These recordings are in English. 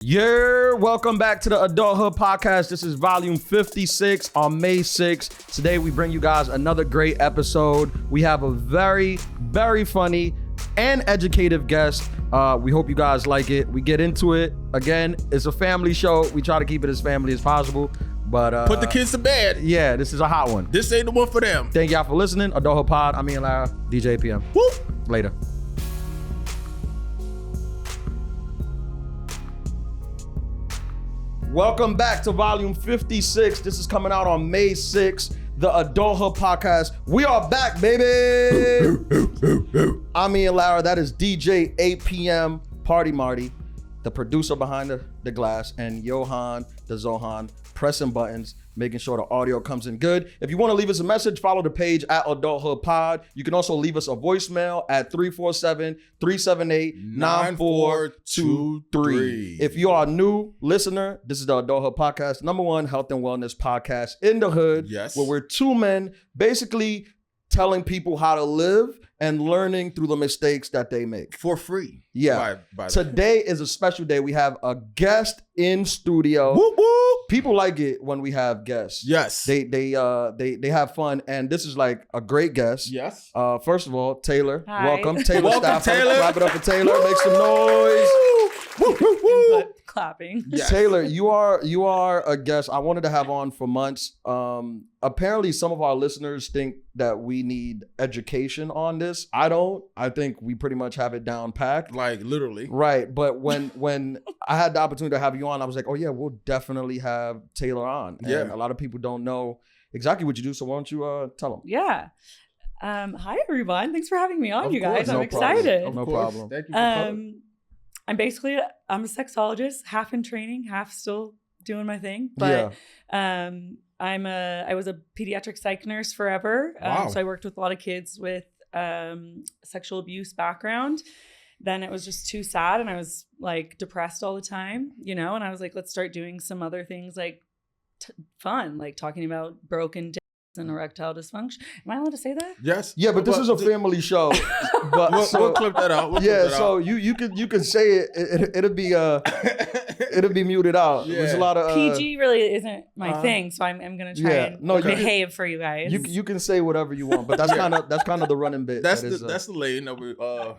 Yeah, welcome back to the Adulthood Podcast. This is volume 56 on May 6th. Today we bring you guys another great episode. We have a very, very funny and educative guest. We hope you guys like it. We get into it. Again, it's a family show. We try to keep it as family as possible. But put the kids to bed. Yeah, this is a hot one. This ain't the one for them. Thank y'all for listening. Adulthood Pod. I'm Ian Lara, DJ PM. Woo! Later. Welcome back to volume 56. This is coming out on May 6th, the Adulthood Podcast. We are back, baby. I'm Ian Lara. That is DJ 8 PM Party Marty, the producer behind the glass, and Johan, the Zohan, pressing buttons, making sure the audio comes in good. If you want to leave us a message, follow the page at Adulthood Pod. You can also leave us a voicemail at 347-378-9423. If you are a new listener, this is the Adulthood Podcast, #1 health and wellness podcast in the hood. Yes. Where we're two men basically telling people how to live and learning through the mistakes that they make. For free. Yeah. By Today is a special day. We have a guest in studio. Whoop, whoop. People like it when we have guests. Yes. They have fun, and this is like a great guest. Yes. First of all, Taylor, Hi. welcome. Taylor Welcome, Stafford. Taylor. Clap it up for Taylor. Make some noise. Woo, woo, woo. Input clapping. Yes. Taylor, you are a guest I wanted to have on for months. Apparently some of our listeners think that we need education on this. I don't. I think we pretty much have it down packed. Like literally. Right. But when I had the opportunity to have you on, I was like, oh yeah, we'll definitely have Taylor on. And Yeah. a lot of people don't know exactly what you do. So why don't you tell them? Yeah. Hi everyone. Thanks for having me on, Of you guys. course, I'm no problem. excited. No Of course. problem. Thank you for coming. I'm a sexologist, half in training, half still doing my thing. But I was a pediatric psych nurse forever. Wow. So I worked with a lot of kids with sexual abuse background. Then it was just too sad and I was like depressed all the time, and I was like, let's start doing some other things like fun, like talking about broken dicks and erectile dysfunction. Am I allowed to say that? Yes. Yeah, but this is a family show. But We'll clip that out. We'll clip that so out. you can say it. It'll be muted out. Yeah. There's a lot of PG really isn't my thing, so I'm gonna try and behave for you guys. You can say whatever you want, but that's kind of the running bit. That's the lane that we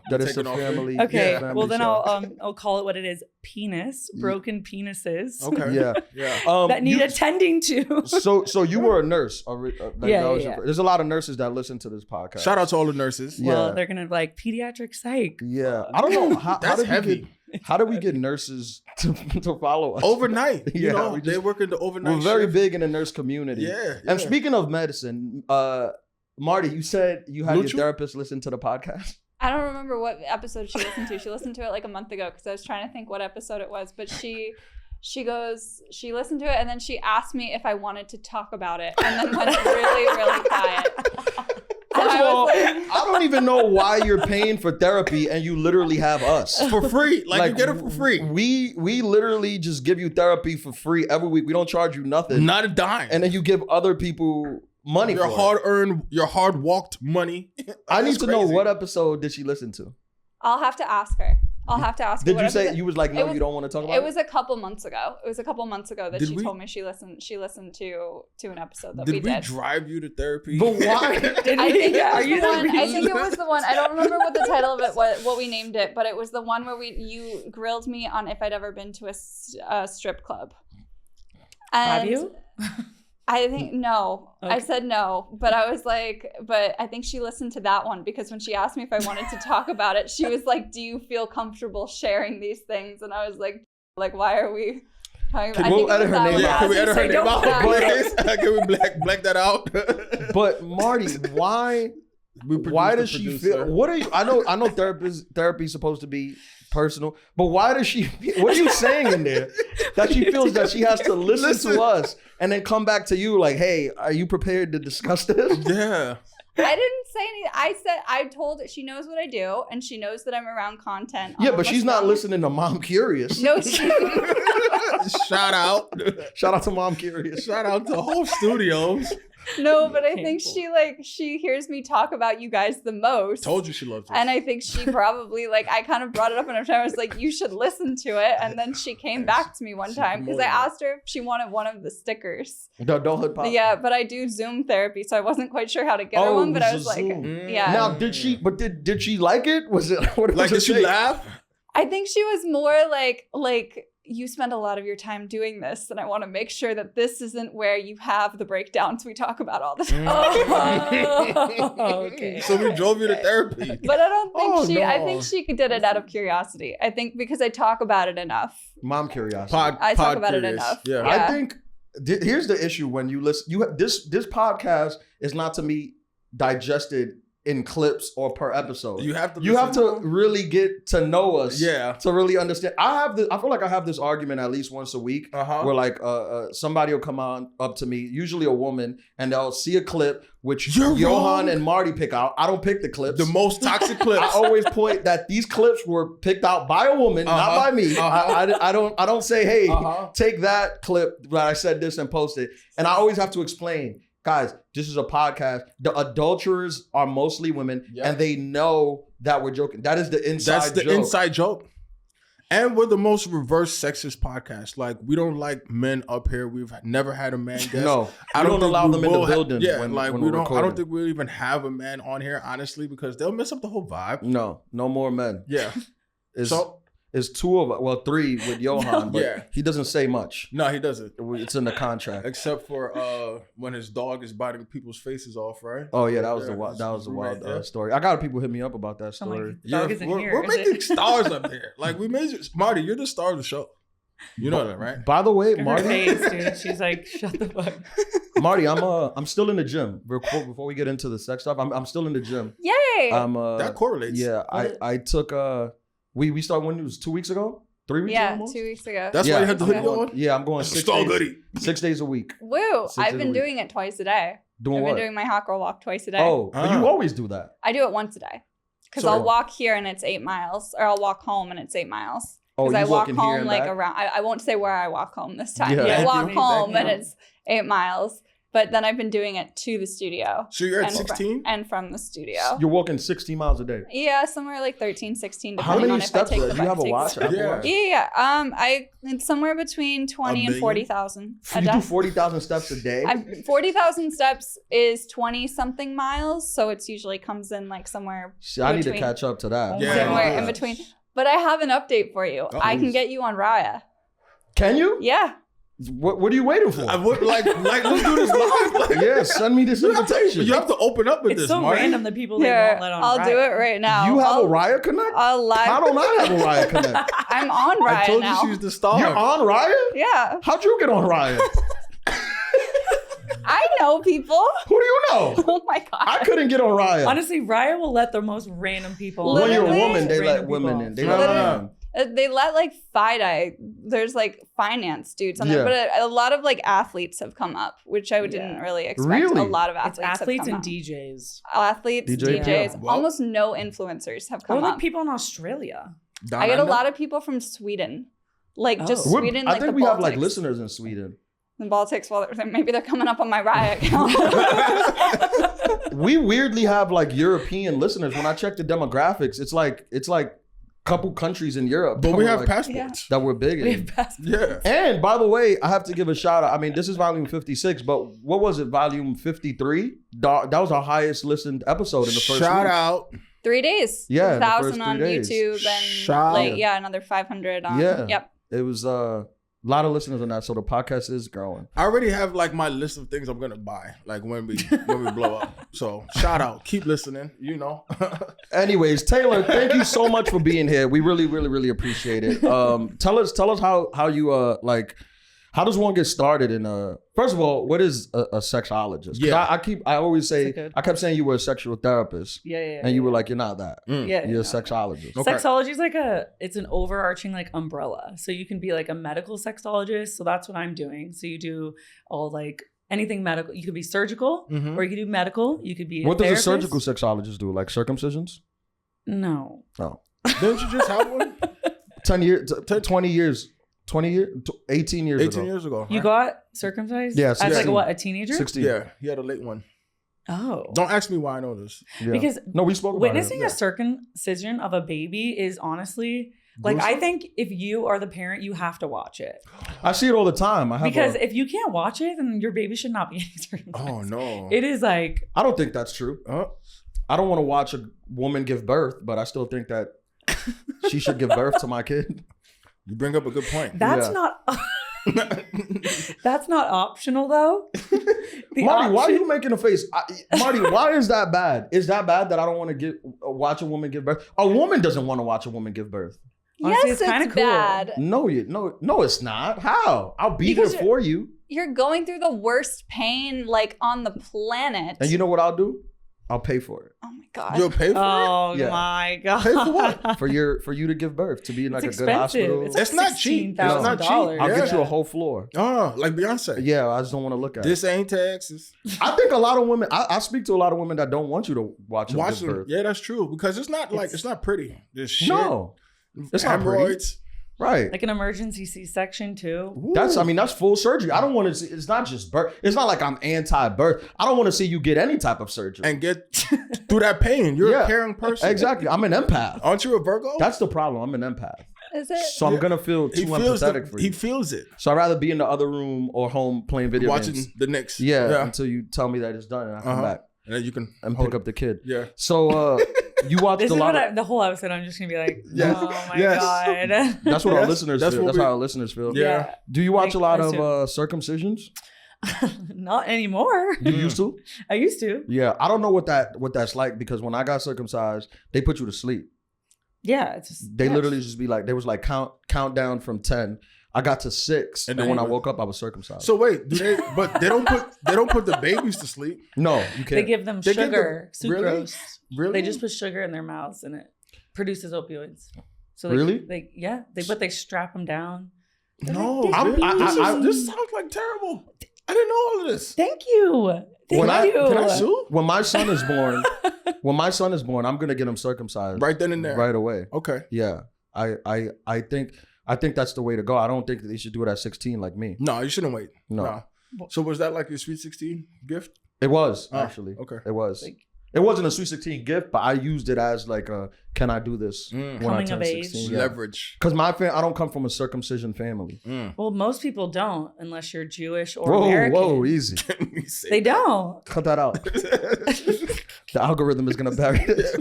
that is a taking off. family. Okay, family well then show. I'll call it what it is: penis, broken penises Okay. Yeah. Yeah. that need attending to. So you were a nurse. Yeah. There's a lot of nurses that listen to this podcast. Shout out to all the nurses. Well, Yeah. they're gonna be like pediatric psych. Yeah, I don't know how That's did heavy. how do we get nurses to follow us Overnight. Yeah, They work in the overnight. We're very shift. big in the nurse community. Yeah. And speaking of medicine, Marty, you said you had Lucha? your therapist listen to the podcast. I don't remember what episode she listened to. She listened to it like a month ago because I was trying to think what episode it was. But she listened to it and then she asked me if I wanted to talk about it and then went really, really quiet. First of all, I don't even know why you're paying for therapy and you literally have us. for free. Like you get it for free. We literally just give you therapy for free every week. We don't charge you nothing. Not a dime. And then you give other people money your for hard-earned, your hard-walked money. I need to know crazy. what episode did she listen to? I'll have to ask her. Did what you say episode- you was like, no, It was- you don't want to talk about It it? was a couple months ago. That Did she we- told me she listened to an episode that Did we we did. drive you to therapy? But why? I think it Are was you the the one. I reason? think it was the one. I don't remember what the title of it was, what we named it, but it was the one where you grilled me on if I'd ever been to a strip club. Have And you? I think no. Okay. I said no, but I was like, but I think she listened to that one because when she asked me if I wanted to talk about it, she was like, "Do you feel comfortable sharing these things?" And I was like, why are we talking about? We'll edit her name out. Can we edit her name out? Yeah. Please? Can we black that out? But Marty, why does she feel? What are you? I know therapy is supposed to be personal, but why does she? What are you saying in there that she feels that she has to listen to us and then come back to you like, hey, are you prepared to discuss this? Yeah. I didn't say anything. I told her she knows what I do and she knows that I'm around content. Yeah, but she's not listening to Mom Curious. No, she. Shout out. Shout out to Mom Curious. Shout out to Whole Studios. No, but I think Painful. she hears me talk about you guys the most. Told you she loves us. And I think she probably I kind of brought it up in her time. I was like, you should listen to it. And then she came back to me one time because I asked her if she wanted one of the stickers. The adulthood podcast. Yeah, but I do Zoom therapy, so I wasn't quite sure how to get her one. But I was like, yeah. Now, did she like it? Was it did she laugh? I think she was more like you spend a lot of your time doing this, and I want to make sure that this isn't where you have the breakdowns we talk about all the time. Oh, okay. So we drove you to therapy. But I don't think I no. think she did it out of curiosity. I think because I talk about it enough. Mom curiosity. I talk about it curious. enough. Yeah. I think here's the issue when you listen. This podcast is not to be digested in clips or per episode. You have to really get to know us. Yeah. To really understand. I feel like I have this argument at least once a week where like somebody will come on up to me, usually a woman, and they'll see a clip which Johan and Marty pick out. I don't pick the clips. The most toxic clips. I always point that these clips were picked out by a woman, not by me. I don't say, hey, take that clip that I said this and post it. And I always have to explain, guys, this is a podcast. The adulterers are mostly women, and they know that we're joking. That is the inside joke. Inside joke. And we're the most reverse sexist podcast. Like, we don't like men up here. We've never had a man guest. No, I don't allow them in the building. When we don't. I don't think we'll even have a man on here, honestly, because they'll mess up the whole vibe. No more men. Yeah. It's two of us. Well, three with Johan, but he doesn't say much. No, he doesn't. It's in the contract. Except for when his dog is biting people's faces off, right? Oh yeah, that was the wild story. I got people hit me up about that story. We're making stars up here. Like, we made Marty, you're the star of the show. You know that, right? By the way, Her Marty, face, dude. She's like, shut the fuck. Marty, I'm still in the gym. Before we get into the sex stuff, I'm still in the gym. Yay! That correlates. Yeah, I took we started when it was 2 weeks ago, 3 weeks ago. Yeah, Almost? 2 weeks ago. That's why you had the hoodie on? Yeah, I'm going 6 days a week. Woo! I've been a week. doing it twice a day. Doing I've what? been doing my hot girl walk twice a day. Oh, but you always do that. I do it once a day. Because I'll walk here and it's 8 miles, or I'll walk home and it's 8 miles. Because I walk home like around, I won't say where I walk home this time. Yeah. I walk home and it's 8 miles. But then I've been doing it to the studio. So you're at 16? And from the studio. You're walking 16 miles a day. Yeah, somewhere like 13, 16, How depending many on if I steps take do the you have a watch? Yeah. It's somewhere between 20 and 40,000 a You day. do 40,000 steps a day? 40,000 steps is 20 something miles, so it's usually comes in like somewhere See, I need to catch up to that. somewhere in between. But I have an update for you. I can get you on Raya. Can you? Yeah. What are you waiting for? I would like let's do this live. Yeah, send me this invitation. You have to open up with It's this, so Marty. random the people Here, they won't let on I'll Riot. do it right now. You have a Raya Connect? I'll live. How don't I have a Raya Connect? I'm on Raya I told now. you she's the star. You're on Raya? Yeah. How'd you get on Raya? I know people. Who do you know? Oh my God. I couldn't get on Raya. Honestly, Raya will let the most random people. When you're a Literally? woman, they let Random women people. in. They let women. They let like FIDE. There's like finance dudes on there, but a lot of like athletes have come up, which I didn't really expect. Really? A lot of It's athletes athletes have and come DJs. up. Athletes, DJ, DJs. yeah. Well. Almost no influencers have Or come like up. people in Australia. I get a lot of people from Sweden, like just Sweden. I Like think the we have Baltics. like listeners in Sweden. The Baltics. Well, maybe they're coming up on my Raya account. We weirdly have like European listeners. When I check the demographics, it's like couple countries in Europe. But we have like, passports. that we're big in. Yeah. And by the way, I have to give a shout out. I mean, this is volume 56, but what was it? Volume 53? That was our highest listened episode in the first Shout week. out. 3 days. Yeah, the 1,000 first on 3 days. YouTube and Shout like out. another 500 on. Yeah. Yep. It was a lot of listeners on that, so the podcast is growing. I already have like my list of things I'm gonna buy, like when we blow up. So shout out, keep listening. You know. Anyways, Taylor, thank you so much for being here. We really, really, really appreciate it. Tell us how you how does one get started in first of all, what is a sexologist? Yeah. I kept saying you were a sexual therapist. Yeah. And you were like, you're not that. Yeah. You're a sexologist. Okay. Sexology is like it's an overarching like umbrella. So you can be like a medical sexologist. So that's what I'm doing. So you do all like anything medical. You could be surgical or you could do medical. You could be What does a therapist. surgical sexologist do? Like circumcisions? No. Oh. Didn't you just have one? 10 years, 20 years. 20 years, 18 years 18 ago. years ago. You right? got circumcised? Yeah, As like 16. what, a teenager? 16. Yeah, he had a late one. Oh. Don't ask me why I know this. Yeah. Because no, we spoke about witnessing it. a circumcision of a baby is honestly like, Gruesome? I think if you are the parent, you have to watch it. I see it all the time. I have Because if you can't watch it, then your baby should not be circumcised. Oh no. It is like, I don't think that's true. I don't want to watch a woman give birth, but I still think that she should give birth to my kid. You bring up a good point. that's Yeah. not that's not optional though. The Marty, why are option- you making a face? Marty, why is that bad? Is that bad that I don't want to watch a woman give birth? A woman doesn't want to watch a woman give birth. Honestly, Yes, it's kinda it's cool. bad. No, it's not. How? I'll be Because there for you. You're going through the worst pain like on the planet. And you know what I'll do? I'll pay for it. Oh my god. You'll pay for Oh Yeah. my god. Pay for what? For you to give birth, to be in like It's a good hospital. expensive. It's not cheap. It's not cheap. $16,000. I'll get Yeah. you a whole floor. it. Oh, like Beyonce. Yeah, I just don't want to look at This ain't Texas. it. I think a lot of women, I speak to a lot of women that don't want you to watch them Watch give them. birth. Yeah, that's true. Because it's not like it's not pretty. There's shit. No, it's not pretty. Hemorrhoids. Right. Like an emergency C-section too. That's full surgery. I don't want to see, it's not just birth. It's not like I'm anti-birth. I don't want to see you get any type of surgery. And get through that pain. You're Yeah. a caring person. Exactly. I'm an empath. Aren't you a Virgo? That's the problem. I'm an empath. Is it? So I'm going to feel too empathetic for you. He feels it. So I'd rather be in the other room or home playing video Watching games. the Knicks. Yeah, until you tell me that it's done and I come back And then you can and hold pick up the kid. Yeah. So you watched This a is lot what of... the whole episode I'm just gonna be like, Yes. oh my Yes. god. That's what our Yes, listeners that's feel. what That's we- how our listeners feel. Yeah. Do you watch a lot of Assume. circumcisions? Not anymore. You used to? I used to. Yeah. I don't know what that's like because when I got circumcised, they put you to sleep. Yeah, it's just They yeah. literally just be like, there was like countdown from 10. I got to 6, and then when I you- woke up, I was circumcised. So wait, but they don't put the babies to sleep. No, you can't. They give them They give sugar, them- really? sucrose. Really? They just put sugar in their mouths and it produces opioids. So Really? They strap them down. No. They're I'm- like, This sounds like terrible. I didn't know all of this. Thank you. Thank you. Can I sue? When my son is born, I'm gonna get him circumcised Right then and there. right away. Okay. Yeah, I think that's the way to go. I don't think that they should do it at 16 like me. No, you shouldn't wait. No. Nah. So was that like your Sweet 16 gift? It was Oh, actually. okay. It was. Like- It wasn't a Sweet 16 gift, but I used it as like a can I do this when I Coming turn of age. 16? Yeah. Leverage. Because I don't come from a circumcision family. Well, most people don't unless you're Jewish or Whoa, American. whoa, easy. They don't. Cut that out. The algorithm is gonna bury this.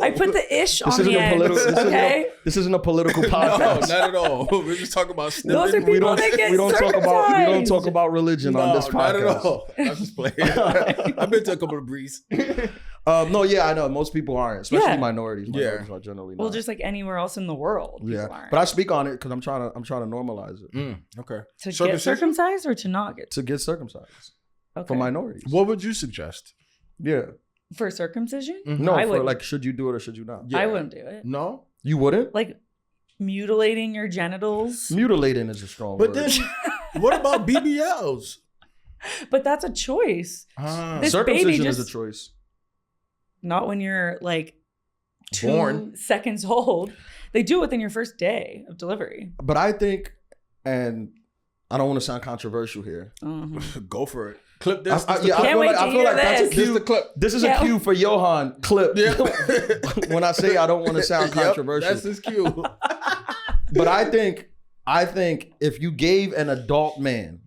I put the ish on This the isn't a end. political. Okay. This isn't a political No, podcast. not at all. We're just talking about Those are snipping. people that get we don't talk circumcised. about religion on this not podcast. at all. I'm just playing. I've been to a couple of breeds. No, yeah, I know. Most people aren't, especially Yeah. minorities. Yeah. Minorities are generally not. Well, just like anywhere else in the world. yeah. people aren't. But I speak on it because I'm trying to normalize it Okay. to get Circumcision? circumcised or to not get to get circumcised okay. for minorities. What would you suggest? Yeah. For circumcision? No, I for would. like, should you do it or should you not? Yeah. I wouldn't do it. No. You wouldn't? Like mutilating your genitals. Mutilating is a strong But word. then, what about BBLs? But that's a choice. This Circumcision baby is just- a choice. Not when you're like 2 Born. seconds old. They do it within your first day of delivery. But I think, and I don't want to sound controversial here. Go for it. Clip this. I this feel Can't wait like, to I feel hear like that's a this. This is cue. the clip. This is Yeah. a cue for Johan clip. Yeah. When I say I don't want to sound Yep, controversial. that's his cue. But I think if you gave an adult man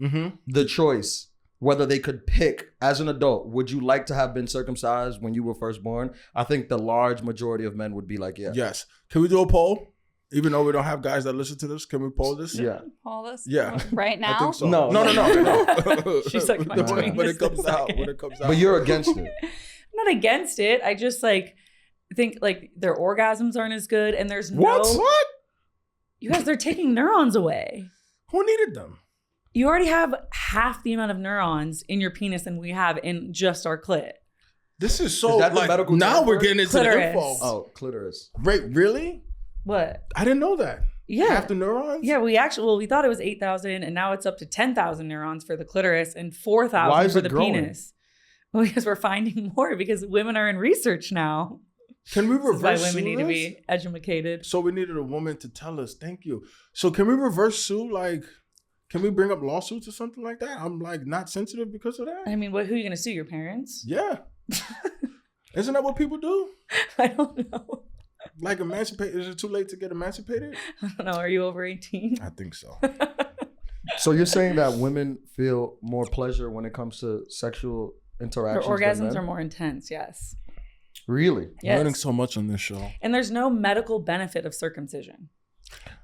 the choice whether they could pick as an adult, would you like to have been circumcised when you were first born? I think the large majority of men would be like, yeah. Yes. Can we do a poll? Even though we don't have guys that listen to this, can we poll this? Yeah. All this? Yeah. Right now? I think so. No. No. She's like, I'm doing when this it comes in a out. second. When it comes out. But you're against it. I'm not against it. I just like think like their orgasms aren't as good and there's What? no What? You guys, they're taking neurons away. Who needed them? You already have half the amount of neurons in your penis than we have in just our clit. This is so Is that the like medical now term we're for it? getting into Clitoris. the info. Oh, clitoris. Wait, really? What? I didn't know that. Yeah. Half the neurons? Yeah, we thought it was 8,000 and now it's up to 10,000 neurons for the clitoris and Why 4,000 is for it the growing? penis. Well, because we're finding more because women are in research now. Can we This is why reverse women sue need to this? be educated. So we needed a woman to tell us, thank you. So can we reverse sue? Like, can we bring up lawsuits or something like that? I'm like not sensitive because of that. I mean, who are you going to sue? Your parents? Yeah. Isn't that what people do? I don't know. Like emancipate? Is it too late to get emancipated? I don't know. Are you over 18? I think so. So you're saying that women feel more pleasure when it comes to sexual Their interactions? than orgasms men? are more intense, yes. Really? Yes. Learning so much on this show. And there's no medical benefit of circumcision.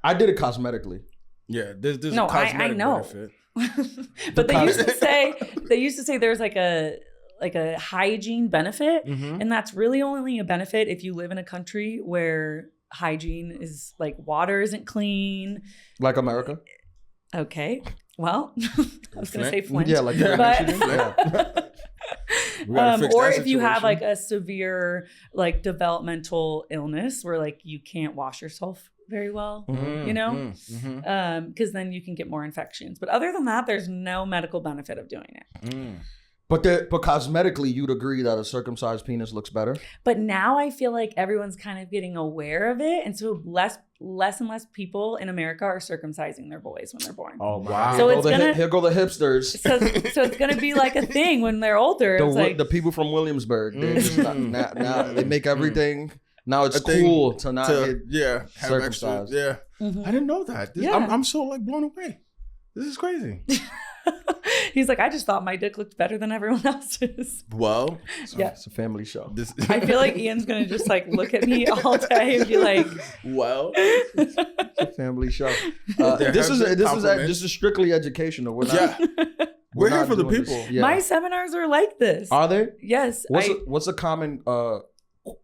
I did it cosmetically. Yeah, there's No, a cosmetic I know. benefit. But they used to say there's like a hygiene benefit, Mhm. and that's really only a benefit if you live in a country where hygiene is like water isn't clean. Like America? Okay, well, I was gonna say Flint. Yeah, like But- We gotta fix or that if you have situation. like a severe like developmental illness where like you can't wash yourself very well, you know, because then you can get more infections. But other than that, there's no medical benefit of doing it. But cosmetically, you'd agree that a circumcised penis looks better? But now I feel like everyone's kind of getting aware of it, and so less and less people in America are circumcising their boys when they're born. Oh, wow. So it's gonna- here go the hipsters. So it's gonna be like a thing when they're older. It's like The people from Williamsburg, they just now they make everything. Now it's A thing cool to not get have extra, circumcised. yeah. Mhm. I didn't know that. Yeah. I'm so like blown away. This is crazy. He's like, I just thought my dick looked better than everyone else's. Well, Yeah. It's a family show. this I feel like Ian's gonna just like look at me all day and be like, well, It's a family show. There This have been compliments. is strictly educational. We're not, yeah, we're here not for the doing people. this. Yeah. my seminars are like this. Are they? Yes. What's a common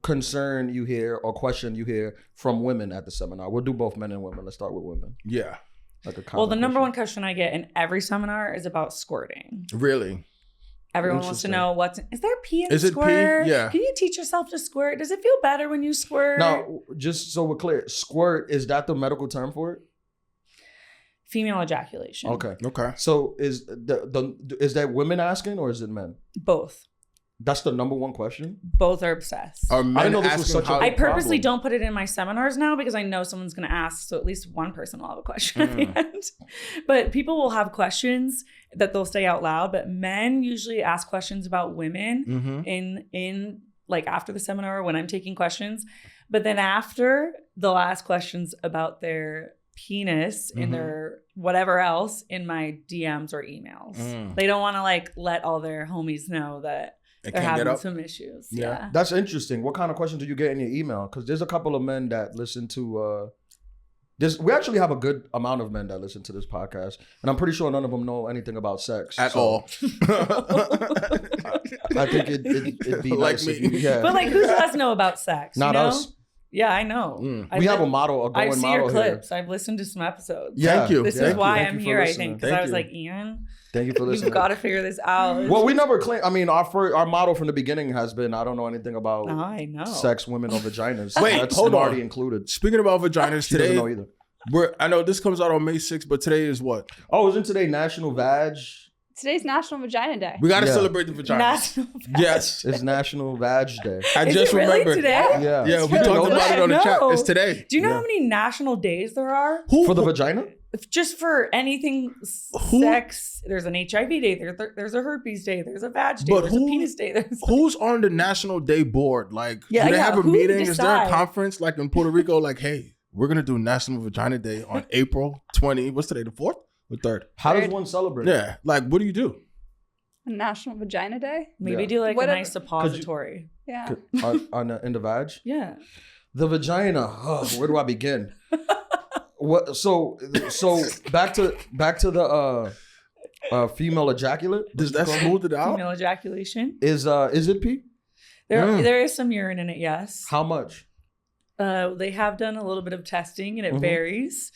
concern you hear or question you hear from women at the seminar? We'll do both men and women. Let's start with women. Yeah, Like a Well, the common number question. one question I get in every seminar is about squirting. really. Everyone wants to Interesting. know is there pee in Is it pee? squirt? Yeah. Can you teach yourself to squirt? Does it feel better when you squirt? Now, just so we're clear, squirt, is that the medical term for it? Female ejaculation. Okay. Okay. So is is that women asking or is it men? Both. That's the number one question. Both are obsessed. Are men know this was asking such a- how- I purposely problem. don't put it in my seminars now because I know someone's going to ask. So at least one person will have a question at the end. But people will have questions that they'll say out loud. But men usually ask questions about women in like after the seminar when I'm taking questions. But then after, they'll ask questions about their penis and their whatever else in my DMs or emails. They don't want to like let all their homies know that It they're can't get having up. some issues. Yeah. Yeah. That's interesting. What kind of questions do you get in your email? Because there's a couple of men that listen to we actually have a good amount of men that listen to this podcast, and I'm pretty sure none of them know anything about sex At So all. I think it'd be Like nice me. if you, yeah. But like, who does know about sex? Not you know? us. Yeah, I know. We have a model, a I going see model your here. clips. I've listened to some episodes. Yeah. Thank you. This Thank is you. why Thank I'm you for here, I listening. think, because Thank I was you. like, Ian, Thank you for listening. you've got to figure this out. Well, we never claim. I mean, our motto from the beginning has been, I don't know anything about Oh, I know. sex, women, or vaginas. Wait, That's hold on. already included. Speaking about vaginas, She doesn't today know either. I know this comes out on May 6th, but today is what? Oh, isn't today National Vag? Today's National Vagina Day. We got to Yeah. celebrate the vagina. National Yes. It's National Vag Day. I Is just it really remembered. today? Yeah. Yeah, we really talked about it on the chat. No. It's today. Do you know Yeah. how many national days there are? For the vagina? Just for anything Who- sex. There's an HIV day. There's a herpes day. There's a vag day. But There's who- a penis day. There's Who's on the National Day board? Like, Yeah, do they yeah, have a who meeting? Is there a decide? conference like in Puerto Rico? Like, hey, we're going to do National Vagina Day on April 20. What's today, the 4th or 3rd? How does one celebrate? Yeah. Like, what do you do? National Vagina Day. maybe Yeah. do like What a if- nice suppository. Yeah. In the vag? Yeah. The vagina. Oh, where do I begin? What? So back to the female ejaculate. Does that smooth it out? Female ejaculation. Is it pee? There is some urine in it, yes. How much? They have done a little bit of testing and it varies.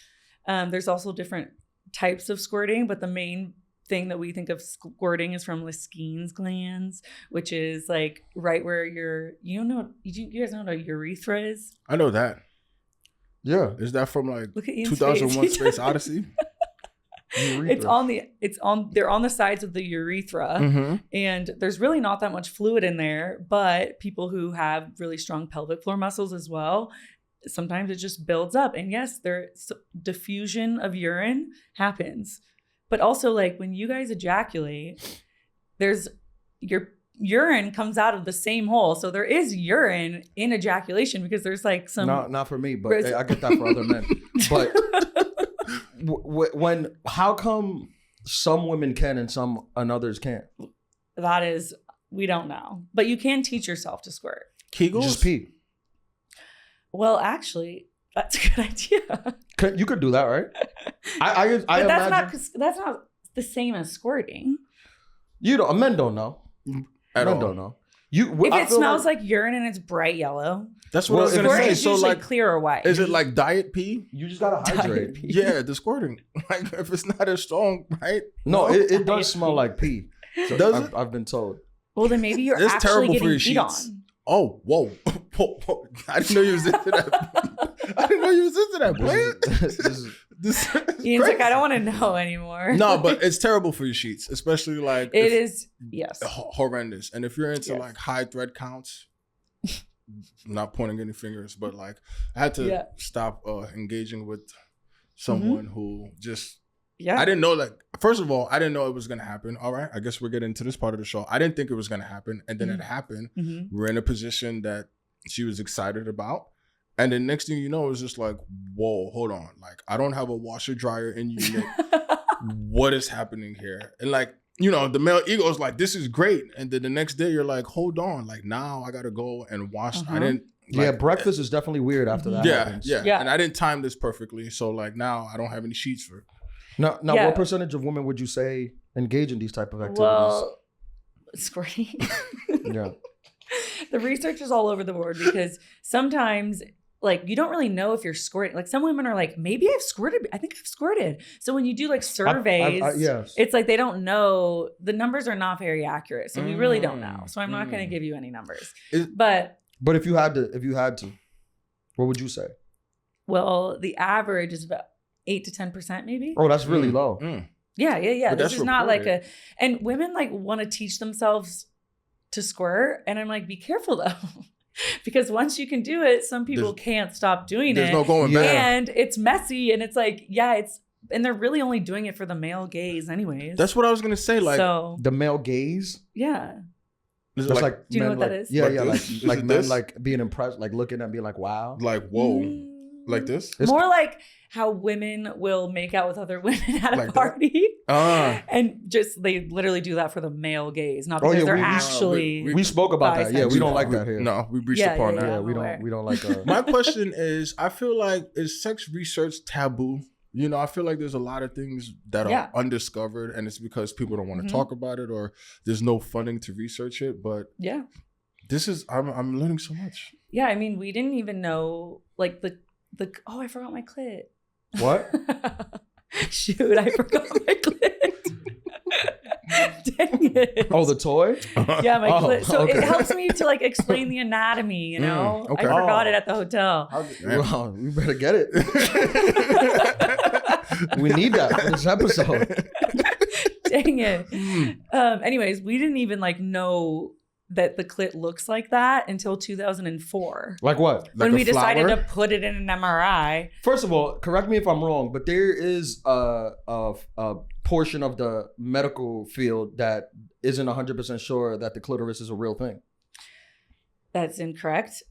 There's also different types of squirting, but the main thing that we think of squirting is from Laskin's glands, which is like right where you guys know what a urethra is? I know that. Yeah. Is that from like Look at Ian's 2001 face. Space Odyssey? They're on the sides of the urethra, and there's really not that much fluid in there, but people who have really strong pelvic floor muscles as well, sometimes it just builds up. And yes, diffusion of urine happens, but also like when you guys ejaculate, your urine comes out of the same hole. So there is urine in ejaculation because there's like some... Not for me, but I get that for other men. But how come some women can and others can't? That is, we don't know. But you can teach yourself to squirt. Kegels? Just pee. Well, actually, that's a good idea. You could do that, right? I imagine... that's not the same as squirting. Men don't know. At all. Don't know. If it smells like urine and it's bright yellow, that's what I was gonna say. It's So usually like clear or white. Is it like diet pee? You just gotta hydrate. Yeah, the squirting. Like if it's not as strong, right? No, it does smell like pee. So Does it? I've been told. Well, then maybe you're It's actually terrible getting for your peed sheets. on. Oh, whoa. I didn't know you was into that. I didn't know you was into that, boy. This Ian's like, I don't want to know anymore. No, but it's terrible for your sheets, especially like it is. Yes, horrendous. And if you're into like high thread counts, I'm not pointing any fingers, but like I had to stop engaging with someone who just I didn't know, like, first of all, I didn't know it was gonna happen. All right, I guess we're getting into this part of the show. I didn't think it was gonna happen, and then it happened. We're in a position that she was excited about. And the next thing you know, it's just like, whoa, hold on. Like, I don't have a washer dryer in unit. What is happening here? And like, you know, the male ego is like, this is great. And then the next day you're like, hold on. Like now I got to go and wash. I didn't. Like, breakfast is definitely weird after that. Yeah. And I didn't time this perfectly. So like now I don't have any sheets for. Now what percentage of women would you say engage in these type of activities? Well, squirting. Yeah. The research is all over the board because sometimes like you don't really know if you're squirting. Like some women are like, maybe I've squirted. I think I've squirted. So when you do like surveys, yes. It's like they don't know. The numbers are not very accurate. So we really don't know. So I'm not going to give you any numbers. But if you had to, what would you say? Well, the average is about 8 to 10% maybe. Oh, that's really low. Yeah. But this is not like and women like want to teach themselves to squirt. And I'm like, be careful though. Because once you can do it, some people can't stop doing it. There's no going back. And it's messy and it's like, and they're really only doing it for the male gaze anyways. That's what I was going to say. Like the male gaze? Yeah. Just like do you know what that is? Yeah, like men like being impressed, like looking and being like, wow. Like, whoa. Like this? It's more like how women will make out with other women at a party. And just, they literally do that for the male gaze. Not because they're actually... We spoke about that. Yeah, we don't like that here. No, we reached upon that. Yeah, we don't like My question is, I feel like, is sex research taboo? You know, I feel like there's a lot of things that are undiscovered, and it's because people don't want to talk about it, or there's no funding to research it. But this is, I'm learning so much. Yeah, I mean, we didn't even know, like, I forgot my clit. What? Shoot, I forgot my clit. Dang it. Oh, the toy? Yeah, my clit. So it helps me to like explain the anatomy, you know? I forgot it at the hotel. Well, you better get it. We need that for this episode. Dang it. Anyways, we didn't even like know that the clit looks like that until 2004. Like what? When we decided to put it in an MRI. First of all, correct me if I'm wrong, but there is a portion of the medical field that isn't 100% sure that the clitoris is a real thing. That's incorrect.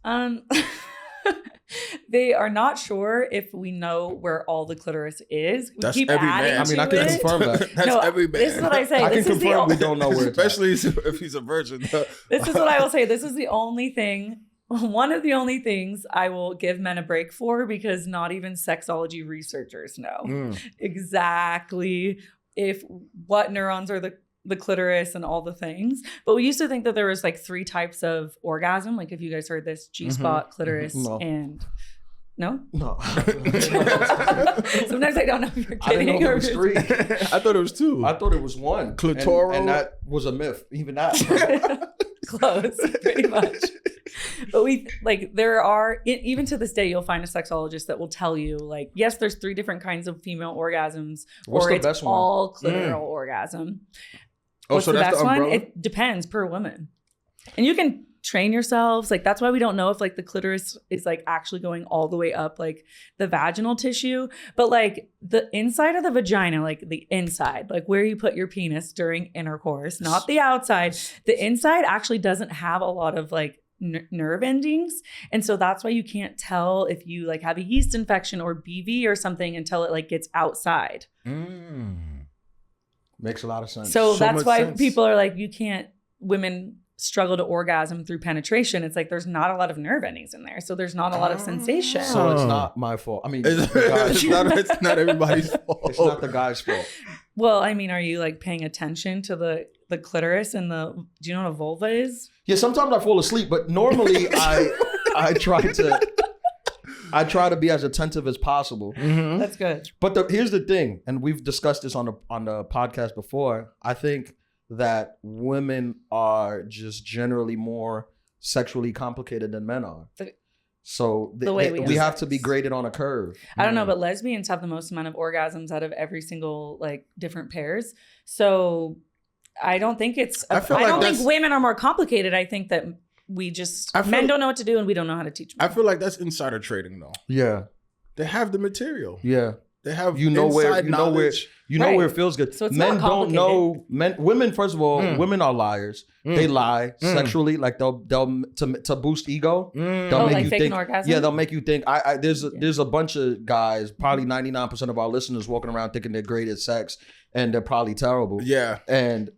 They are not sure if we know where all the clitoris is. We keep adding man. I mean, I can confirm that. That's every man. This is what I say. I can confirm we don't know where it's especially if he's a virgin. This is what I will say. This is the only thing, one of the only things I will give men a break for, because not even sexology researchers know exactly what neurons are the clitoris and all the things. But we used to think that there was like 3 types of orgasm. Like if you guys heard this, G-spot, clitoris, and... No? No. Sometimes I don't know if you're kidding. I didn't know it was 3. I thought it was 2. I thought it was 1. Clitoral. And that was a myth. Even that. Close, pretty much. But there are, even to this day, you'll find a sexologist that will tell you, like, yes, there's 3 different kinds of female orgasms. What's or the it's best one? all clitoral orgasm. What's so the that's best the one? umbrella? It depends per woman. And you can train yourselves. Like, that's why we don't know if like the clitoris is like actually going all the way up like the vaginal tissue, but like the inside of the vagina, like the inside, like where you put your penis during intercourse, not the outside. The inside actually doesn't have a lot of like nerve endings, and so that's why you can't tell if you like have a yeast infection or BV or something until it like gets outside. Makes a lot of sense. So that's why sense. people are like, women struggle to orgasm through penetration. It's like there's not a lot of nerve endings in there, so there's not a lot of sensation. So it's not my fault. I mean, it's not everybody's fault. It's not the guy's fault. Well, I mean, are you like paying attention to the clitoris and do you know what a vulva is? Yeah, sometimes I fall asleep, but normally I try to be as attentive as possible. Mm-hmm. That's good. But here's the thing, and we've discussed this on the podcast before. I think that women are just generally more sexually complicated than men are. So we have to be graded on a curve. I don't know, but lesbians have the most amount of orgasms out of every single like different pairs. So I don't think I don't think women are more complicated. I think that men don't know what to do and we don't know how to teach men. I feel like that's insider trading though. Yeah. They have the material. Yeah. They have where it feels good. So it's men not don't know. Women, first of all, women are liars. They lie sexually, like they'll to boost ego. They'll make you fake think. an orgasm? Yeah, they'll make you think. There's a bunch of guys, probably 99% of our listeners, walking around thinking they're great at sex, and they're probably terrible. Yeah, and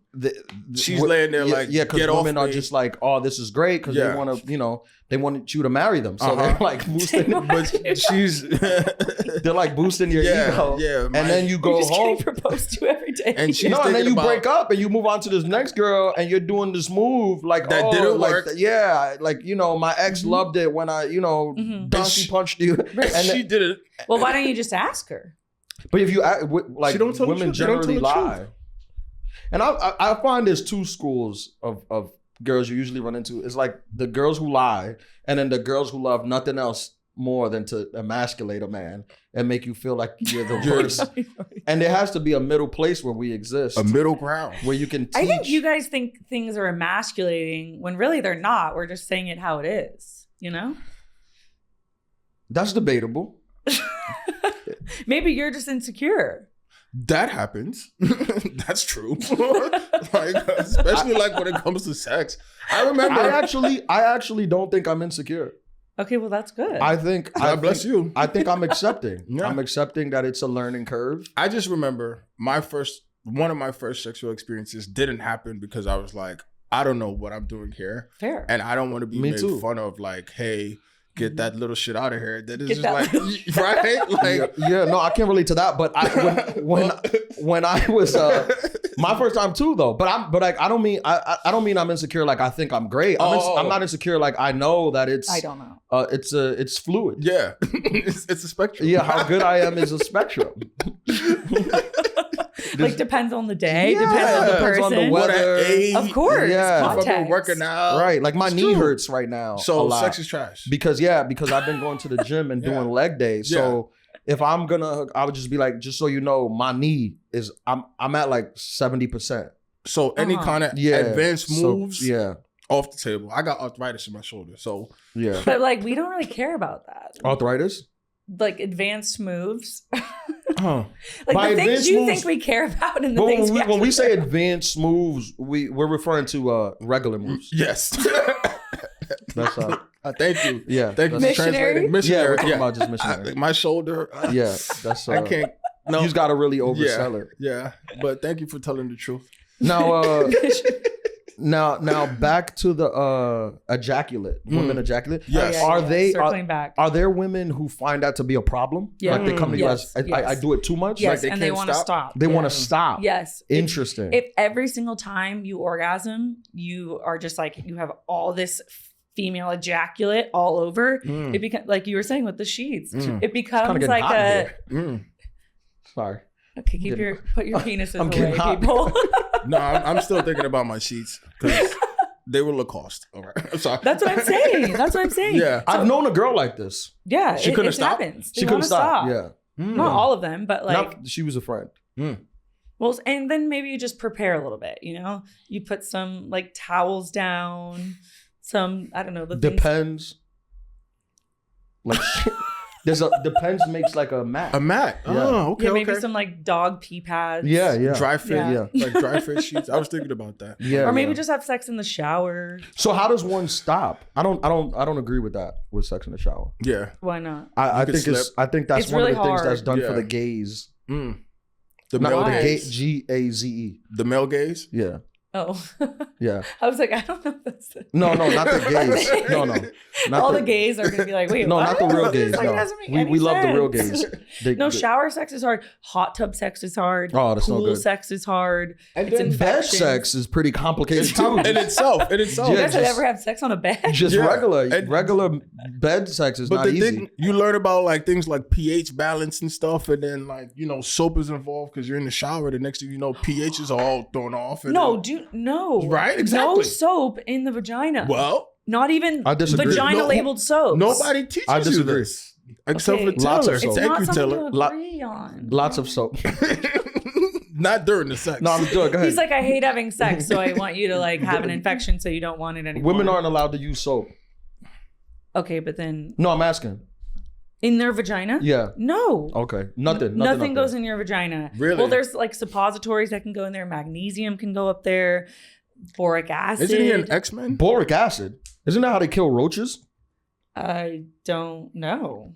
she's laying there because women are just like, oh, this is great because they want to, they want you to marry them, so they're like boosting. But they're like boosting your ego. Yeah, and then you go home, getting proposed to every day, and and then you break up and you move on to this next girl, and you're doing this move like that didn't work. My ex loved it when I donkey punched you, and she did it. Well, why don't you just ask her? But if you like, women generally lie. And I find there's 2 schools of girls you usually run into. It's like the girls who lie, and then the girls who love nothing else more than to emasculate a man and make you feel like you're the worst. And there has to be a middle place where we exist. A middle ground. Where you can teach. I think you guys think things are emasculating when really they're not. We're just saying it how it is, That's debatable. Maybe you're just insecure. That happens. That's true. Especially like when it comes to sex. I remember. I actually don't think I'm insecure. Okay, well that's good. I think. God bless you. I think I'm accepting. Yeah. I'm accepting that it's a learning curve. I just remember one of my first sexual experiences didn't happen because I was like, I don't know what I'm doing here. Fair. And I don't want to be made fun of like, hey, get that little shit out of here. That is just like, right? Like, no, I can't relate to that. But when I was my first time too, though. But I don't mean I'm insecure. Like I think I'm great. I'm not insecure. Like I know that it's. I don't know. It's fluid. Yeah, it's a spectrum. Yeah, how good I am is a spectrum. Like depends on the day, depends on the person, on the weather. Of course, yeah. If I'm working out, right? Like my knee hurts right now. So sex is trash. Because I've been going to the gym and doing leg days. So if I would just be like, just so you know, my knee is I'm at like 70%. So any kind of advanced moves, off the table. I got arthritis in my shoulder, so But like we don't really care about that. Arthritis? Like advanced moves. Like the things you think we care about and the things when we say advanced moves, we're referring to regular moves. Yes. That's thank you. Yeah. Thank you for translating. Missionary. Yeah, we're talking about just missionary. My shoulder. That's I can't. No. You just gotta really oversell it. Yeah. But thank you for telling the truth. Now Now back to the ejaculate. Women ejaculate. Yes. Are there women who find that to be a problem? Yeah. Like they come to you as I do it too much? Yes, like and they want to stop. They want to stop. Yes. Interesting. If every single time you orgasm, you are just like, you have all this female ejaculate all over, it becomes, like you were saying with the sheets, it becomes like a... Sorry. Okay, put your penises away, people. No, I'm still thinking about my sheets. they were Lacoste. All right. I'm sorry. That's what I'm saying. That's what I'm saying. Yeah. I've known a girl like this. Yeah. She couldn't stop? Happens. She couldn't stop. Yeah. Not all of them, but like. She was a friend. Well, and then maybe you just prepare a little bit, you know? You put some like towels down, some, I don't know. Depends. Like, Depends makes like a mat. A mat. Yeah. Oh, okay. Yeah, maybe some like dog pee pads. Yeah, yeah. Dry fit. Yeah. Like dry fit sheets. I was thinking about that. Yeah. Or maybe just have sex in the shower. So how does one stop? I don't agree with that with sex in the shower. Yeah. Why not? I think that's It's one really of the things hard. that's done for Yeah. the gays. The Not male the gay, gaze. Gaze. The male gaze. Yeah. Oh. Yeah. I was like, I don't know if that's the... No, not the gays. No. Not all the gays are going to be like, wait, no, what? not the real gays. This like No. doesn't make any We love the real sense. gays. No, shower sex is hard. Hot tub sex is hard. Oh, that's no Pool good. sex is hard. And It's then bed infections. sex is pretty complicated too. In itself. You Yeah, guys just- ever have sex on a bed? Just Yeah. regular bed sex is But not the easy. thing you learn about like things like pH balance and stuff, and then like soap is involved because you're in the shower. The next thing you know, pHs are all thrown off. And No, then, no. Right? Exactly. No soap in the vagina. Well, Not even I disagree. vagina No, labeled soaps. nobody teaches I you disagree. this except Okay. for Taylor. Lots of It's soap. Thank not you, something Taylor. to agree on. Lots of soap. Not during the sex. No, I'm good. Go ahead. He's like, I hate having sex, so I want you to like have an infection, so you don't want it anymore. Women aren't allowed to use soap. Okay, but then No, I'm asking. in their vagina? Yeah. No. Okay. Nothing Nothing goes in your vagina. Really? Well, there's like suppositories that can go in there. Magnesium can go up there. Boric acid. Isn't he an X-Men? Boric acid. Isn't that how they kill roaches? I don't know.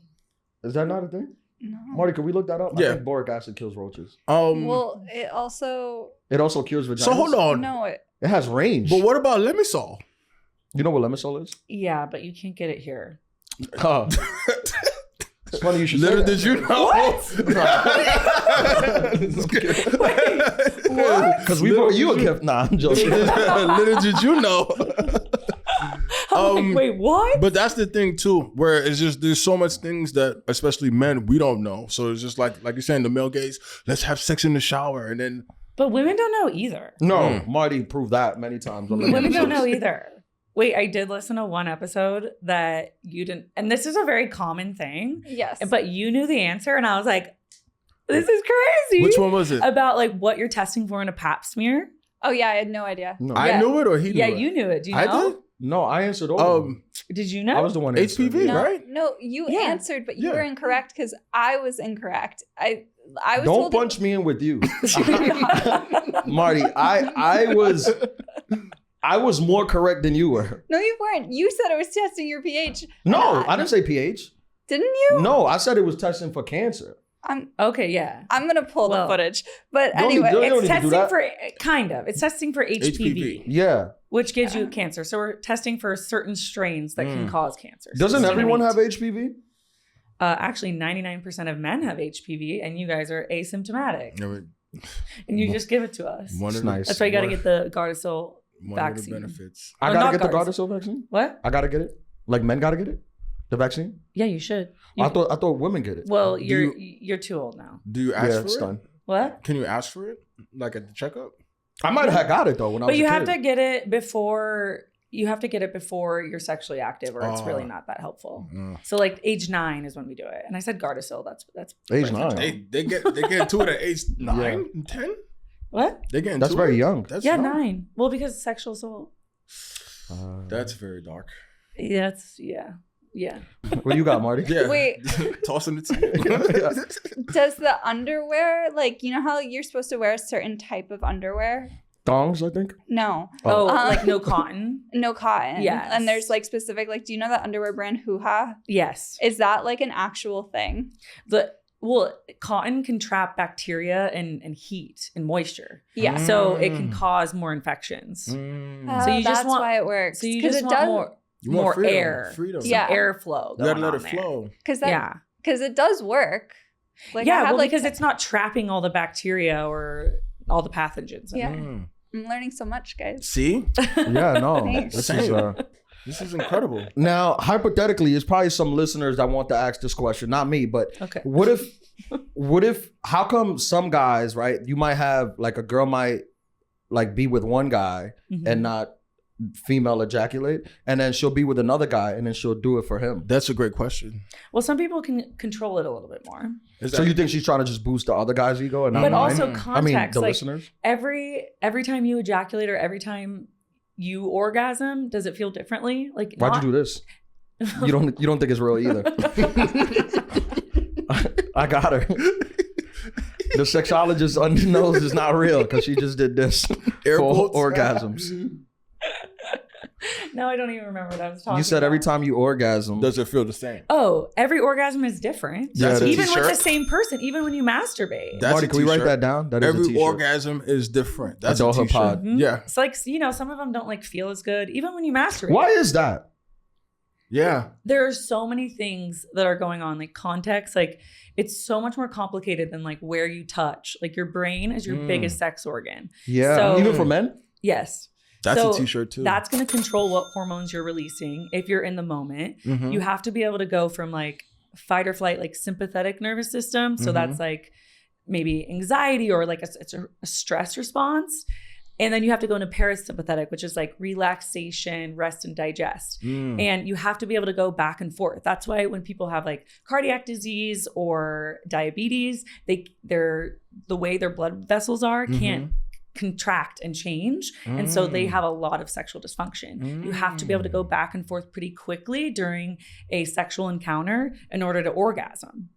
Is that not a thing? No. Marty, can we look that up? Yeah. I think boric acid kills roaches. Well, it also It also cures vaginas. So hold on. no. It It has range. But what about Lemisol? You know what Lemisol is? Yeah, but you can't get it here. Huh. It's funny you should say Little that. did you know. What? Because we brought you a gift. Nah, I'm joking. Little did you know. I'm like, wait, what? But that's the thing too, where it's just there's so much things that especially men we don't know. So it's just like you're saying, the male gaze. Let's have sex in the shower, and then But women don't know either. No, Marty proved that many times. On the Women don't know either. Wait, I did listen to one episode that you didn't, and this is a very common thing, yes. but you knew the answer, and I was like, this is crazy. which one was it? About like what you're testing for in a pap smear. Oh yeah, I had no idea. No, I Yeah. knew it or he knew Yeah, it? you knew it. Do you I know? did. no, I answered all of them. Did you know? I was the one that answered. HPV, No, right? no, you Yeah. answered, but you Yeah. were incorrect because I was incorrect. I was Don't told punch me in with you. Marty, I was more correct than you were. No, you weren't. You said it was testing your pH. No, And I didn't say pH. Didn't you? No, I said it was testing for cancer. Okay, yeah. I'm gonna pull the Well, footage. But don't need- anyway, don't It's need to do testing that. for it's testing for HPV, Yeah. which gives you cancer. So we're testing for certain strains that can cause cancer. So Doesn't it's everyone gonna have be- HPV? Actually, 99% of men have HPV, and you guys are asymptomatic, and you just give it to us. One It's of the, nice. That's why you got to get the Gardasil one vaccine. of the benefits. I Well, gotta not get the Gardasil. Gardasil vaccine. What? I gotta get it. Like men gotta get it. The vaccine. Yeah, you should. I thought women get it. Well, Do you're too old now. Do you ask Yeah, for it's it? done. What? Can you ask for it? Like at the checkup? I might have got it though when I was But you a have kid. to get it before. You have to get it before you're sexually active, or it's really not that helpful. So like age 9 is when we do it. And I said Gardasil. That's Age 9. They get to it at age 9 and 10? What? They get That's into very it? young. That's Yeah, young. 9. Well, because sexual assault. That's very dark. Yeah, yeah. What you got, Marty? Yeah. Wait. Tossing it to you. does the underwear, like, you know how you're supposed to wear a certain type of underwear? Thongs, I think. No. Oh, Uh, like no cotton. No cotton. Yes. And there's like specific, like, do you know the underwear brand Hoo Ha? Yes. Is that like an actual thing? Cotton can trap bacteria and heat and moisture. Yeah. So it can cause more infections. Mm. So you that's just want- why it works. So you 'Cause just it want does, You want more freedom. air. Freedom. Some Yeah. airflow. You gotta going let on it there. flow. because it does work. Like, I yeah, have, well, like, because it's not trapping all the bacteria or all the pathogens. in Yeah. there. Mm. I'm learning so much, guys. See? Yeah, no. Thanks. This is incredible. Now, hypothetically, there's probably some listeners that want to ask this question, not me, but Okay. what if, how come some guys, right? You might have like a girl might like be with one guy Mhm. and not female ejaculate, and then she'll be with another guy, and then she'll do it for him. That's a great question. Well, some people can control it a little bit more. So you think she's trying to just boost the other guy's ego and not but mine? also context. I mean, the like, listeners. Every time you ejaculate or every time you orgasm, does it feel differently? Like, why'd you do this? You don't think it's real either. I got her. The sexologist knows it's not real because she just did this for orgasms. No, I don't even remember what I was talking You said about. every time you orgasm. Does it feel the same? Oh, every orgasm is different. Yeah, even with the same person, even when you masturbate. That's Marty, can we write that down? That is a every t-shirt. orgasm is different. That's Adulthood a t-shirt. pod. Mm-hmm. Yeah. It's like, some of them don't like feel as good, even when you masturbate. Why is that? Yeah. There are so many things that are going on, like context. Like, it's so much more complicated than like where you touch. Like, your brain is your biggest sex organ. Yeah. So- Even for men? Yes. That's So a t-shirt too. That's going to control what hormones you're releasing if you're in the moment. Mhm. You have to be able to go from like fight or flight, like sympathetic nervous system. So that's like maybe anxiety or like it's a stress response. And then you have to go into parasympathetic, which is like relaxation, rest, and digest. And you have to be able to go back and forth. That's why when people have like cardiac disease or diabetes, the way their blood vessels are can't contract and change. And so they have a lot of sexual dysfunction. You have to be able to go back and forth pretty quickly during a sexual encounter in order to orgasm.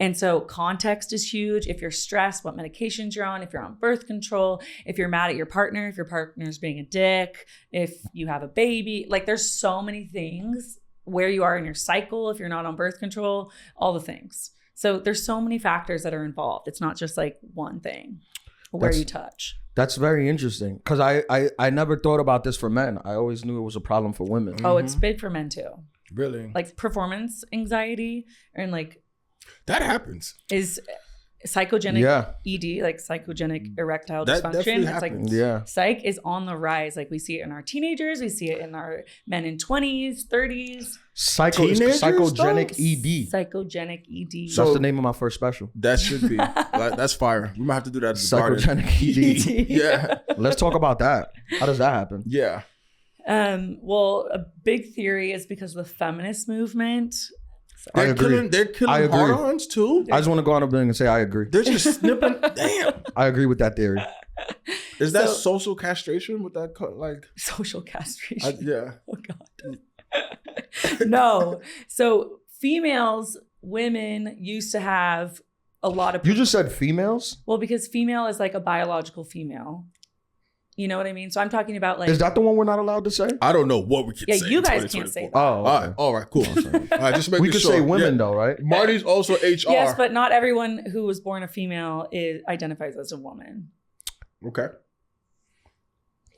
And so context is huge. If you're stressed, what medications you're on, if you're on birth control, if you're mad at your partner, if your partner's being a dick, if you have a baby, like there's so many things, where you are in your cycle, if you're not on birth control, all the things. So there's so many factors that are involved. It's not just like one thing where you touch. That's very interesting because I never thought about this for men. I always knew it was a problem for women. Oh, it's big for men too. Really? Like performance anxiety and like that happens. Is psychogenic ED, like psychogenic erectile dysfunction. It's like psych is on the rise. Like we see it in our teenagers, we see it in our men in 20s, 30s. Psychogenic ED. Psychogenic ED. So that's the name of my first special. That should be. That's fire. We might have to do that at the Psychogenic ED. Yeah. Let's talk about that. How does that happen? Yeah. Well, a big theory is because of the feminist movement. They're killing hard-ons too. I just want to go on a building and say I agree. They're just snipping. Damn. I agree with that theory. Is that social castration with that like social castration? Yeah. Oh God. No. So women used to have a lot of. You just said females? Well, because female is like a biological female. You know what I mean? So I'm talking about like. Is that the one we're not allowed to say? I don't know what we can say. Yeah, you guys can't say that. Oh, okay. All right, cool. All right, just make we could say women though, right? Marty's also HR. Yes, but not everyone who was born a female identifies as a woman. Okay.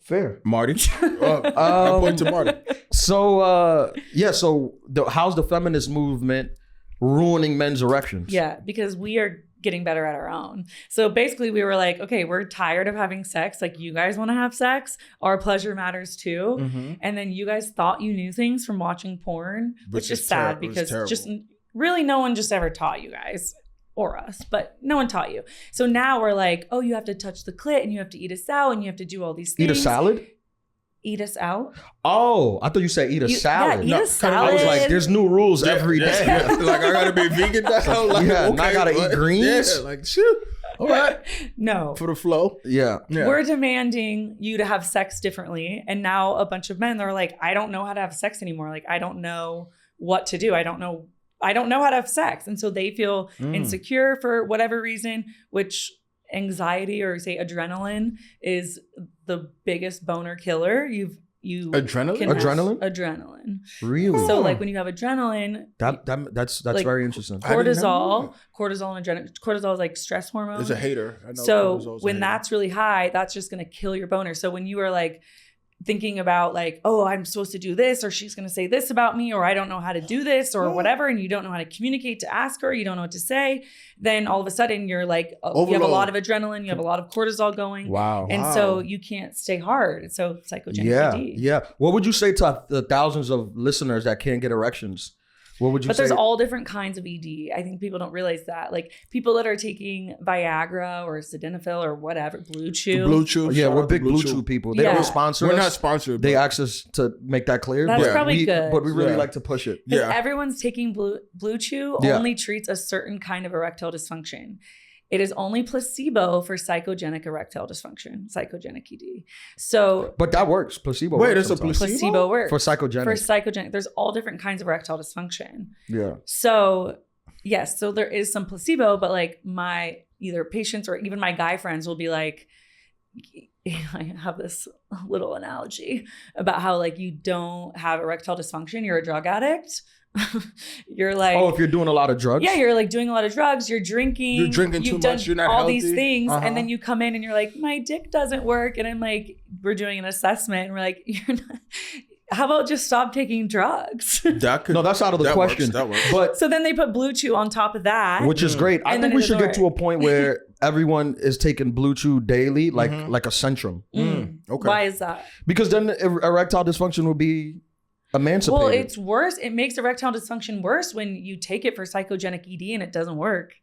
Fair. Marty. I point to Marty. So, how's the feminist movement ruining men's erections? Yeah, because we are getting better at our own. So basically we were like, okay, we're tired of having sex. Like you guys want to have sex. Our pleasure matters too. Mm-hmm. And then you guys thought you knew things from watching porn, which is sad because just really no one just ever taught you guys or us, but no one taught you. So now we're like, oh, you have to touch the clit and you have to eat us out and you have to do all these things. Eat a salad? Eat us out. Oh, I thought you said eat a salad. Yeah, eat a salad. I was like, there's new rules every day. Yeah. Like I gotta be vegan now. Like, okay, I gotta eat greens. Yeah, like shoot. All right. No. For the flow. Yeah. We're demanding you to have sex differently. And now a bunch of men, they're like, I don't know how to have sex anymore. Like, I don't know what to do. I don't know how to have sex. And so they feel insecure for whatever reason, which anxiety or say adrenaline is the biggest boner killer. Adrenaline. Really? So like when you have adrenaline, that's like, very interesting. Cortisol and adrenaline. Cortisol is like stress hormone. It's a hater. I know so when that's really high, that's just going to kill your boner. So when you are like thinking about like, oh, I'm supposed to do this, or she's going to say this about me, or I don't know how to do this, or whatever, and you don't know how to communicate to ask her, you don't know what to say, then all of a sudden you're like, you have a lot of adrenaline, you have a lot of cortisol going. Wow. And so you can't stay hard. So psychogenic ED. Yeah. What would you say to the thousands of listeners that can't get erections? What would you say? But there's all different kinds of ED. I think people don't realize that. Like people that are taking Viagra or Sildenafil or whatever, Blue Chew. Blue Chew. Yeah, we're big Blue Chew people. They don't sponsor us. We're not sponsored. They asked us to make that clear. That's probably good. But we really like to push it. Yeah. Everyone's taking Blue Chew only treats a certain kind of erectile dysfunction. It is only placebo for psychogenic erectile dysfunction, psychogenic ED. So, but that works. Placebo. Wait, works there's a placebo? Placebo works for psychogenic. For psychogenic, there's all different kinds of erectile dysfunction. Yeah. So, yes, so there is some placebo, but like my either patients or even my guy friends will be like, I have this little analogy about how like you don't have erectile dysfunction, you're a drug addict. You're like, if you're doing a lot of drugs. Yeah, you're like doing a lot of drugs. You're drinking too much. You're not all healthy. These things, and then you come in and you're like, my dick doesn't work, and I'm like, we're doing an assessment, and we're like, you're not. How about just stop taking drugs? That's out of the question. That works. But so then they put Blue Chew on top of that, which is great. I think we should get to a point where everyone is taking Blue Chew daily, like a Centrum. Okay. Why is that? Because then erectile dysfunction will be emancipated. Well, it's worse. It makes erectile dysfunction worse when you take it for psychogenic ED and it doesn't work.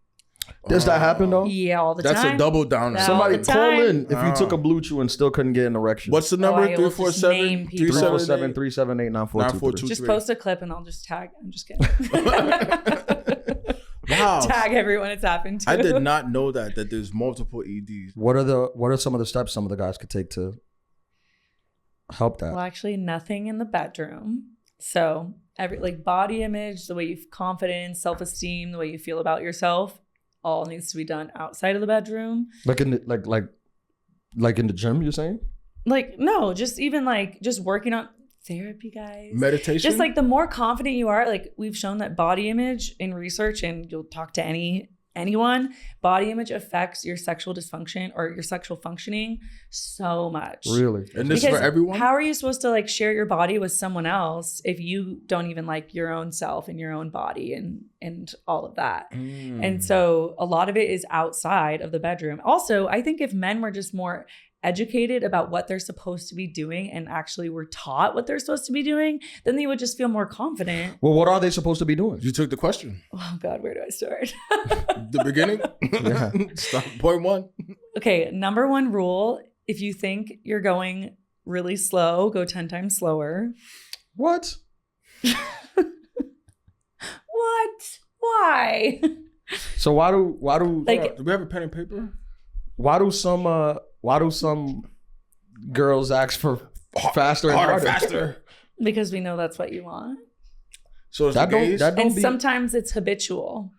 Does that happen though? Yeah, all the time. That's a double down. Somebody call in if you took a Blue Chew and still couldn't get an erection. What's the number? 347-378-9422. Just post a clip and I'll just tag. I'm just kidding. Wow. Tag everyone it's happened to. I did not know that there's multiple EDs. What are some of the steps some of the guys could take to help that? Well, actually, nothing in the bedroom. So like body image, the way you confidence, self-esteem, the way you feel about yourself, all needs to be done outside of the bedroom. Like in the, like in the gym, you're saying? Like no, just even like just working on therapy, guys. Meditation. Just like the more confident you are, like we've shown that body image in research, and you'll talk to anyone, body image affects your sexual dysfunction or your sexual functioning so much. Really? And this is for everyone? How are you supposed to like share your body with someone else if you don't even like your own self and your own body and all of that? And so a lot of it is outside of the bedroom. Also, I think if men were just more educated about what they're supposed to be doing and actually were taught what they're supposed to be doing, then they would just feel more confident. Well, what are they supposed to be doing? You took the question. Oh God, where do I start? The beginning? Yeah. Stop. Point one. Okay, number one rule, if you think you're going really slow, go 10 times slower. What? What? Why? So why do like, do we have a pen and paper? Why do some girls ask for faster and harder? Faster? Because we know that's what you want. So it's and sometimes it's habitual.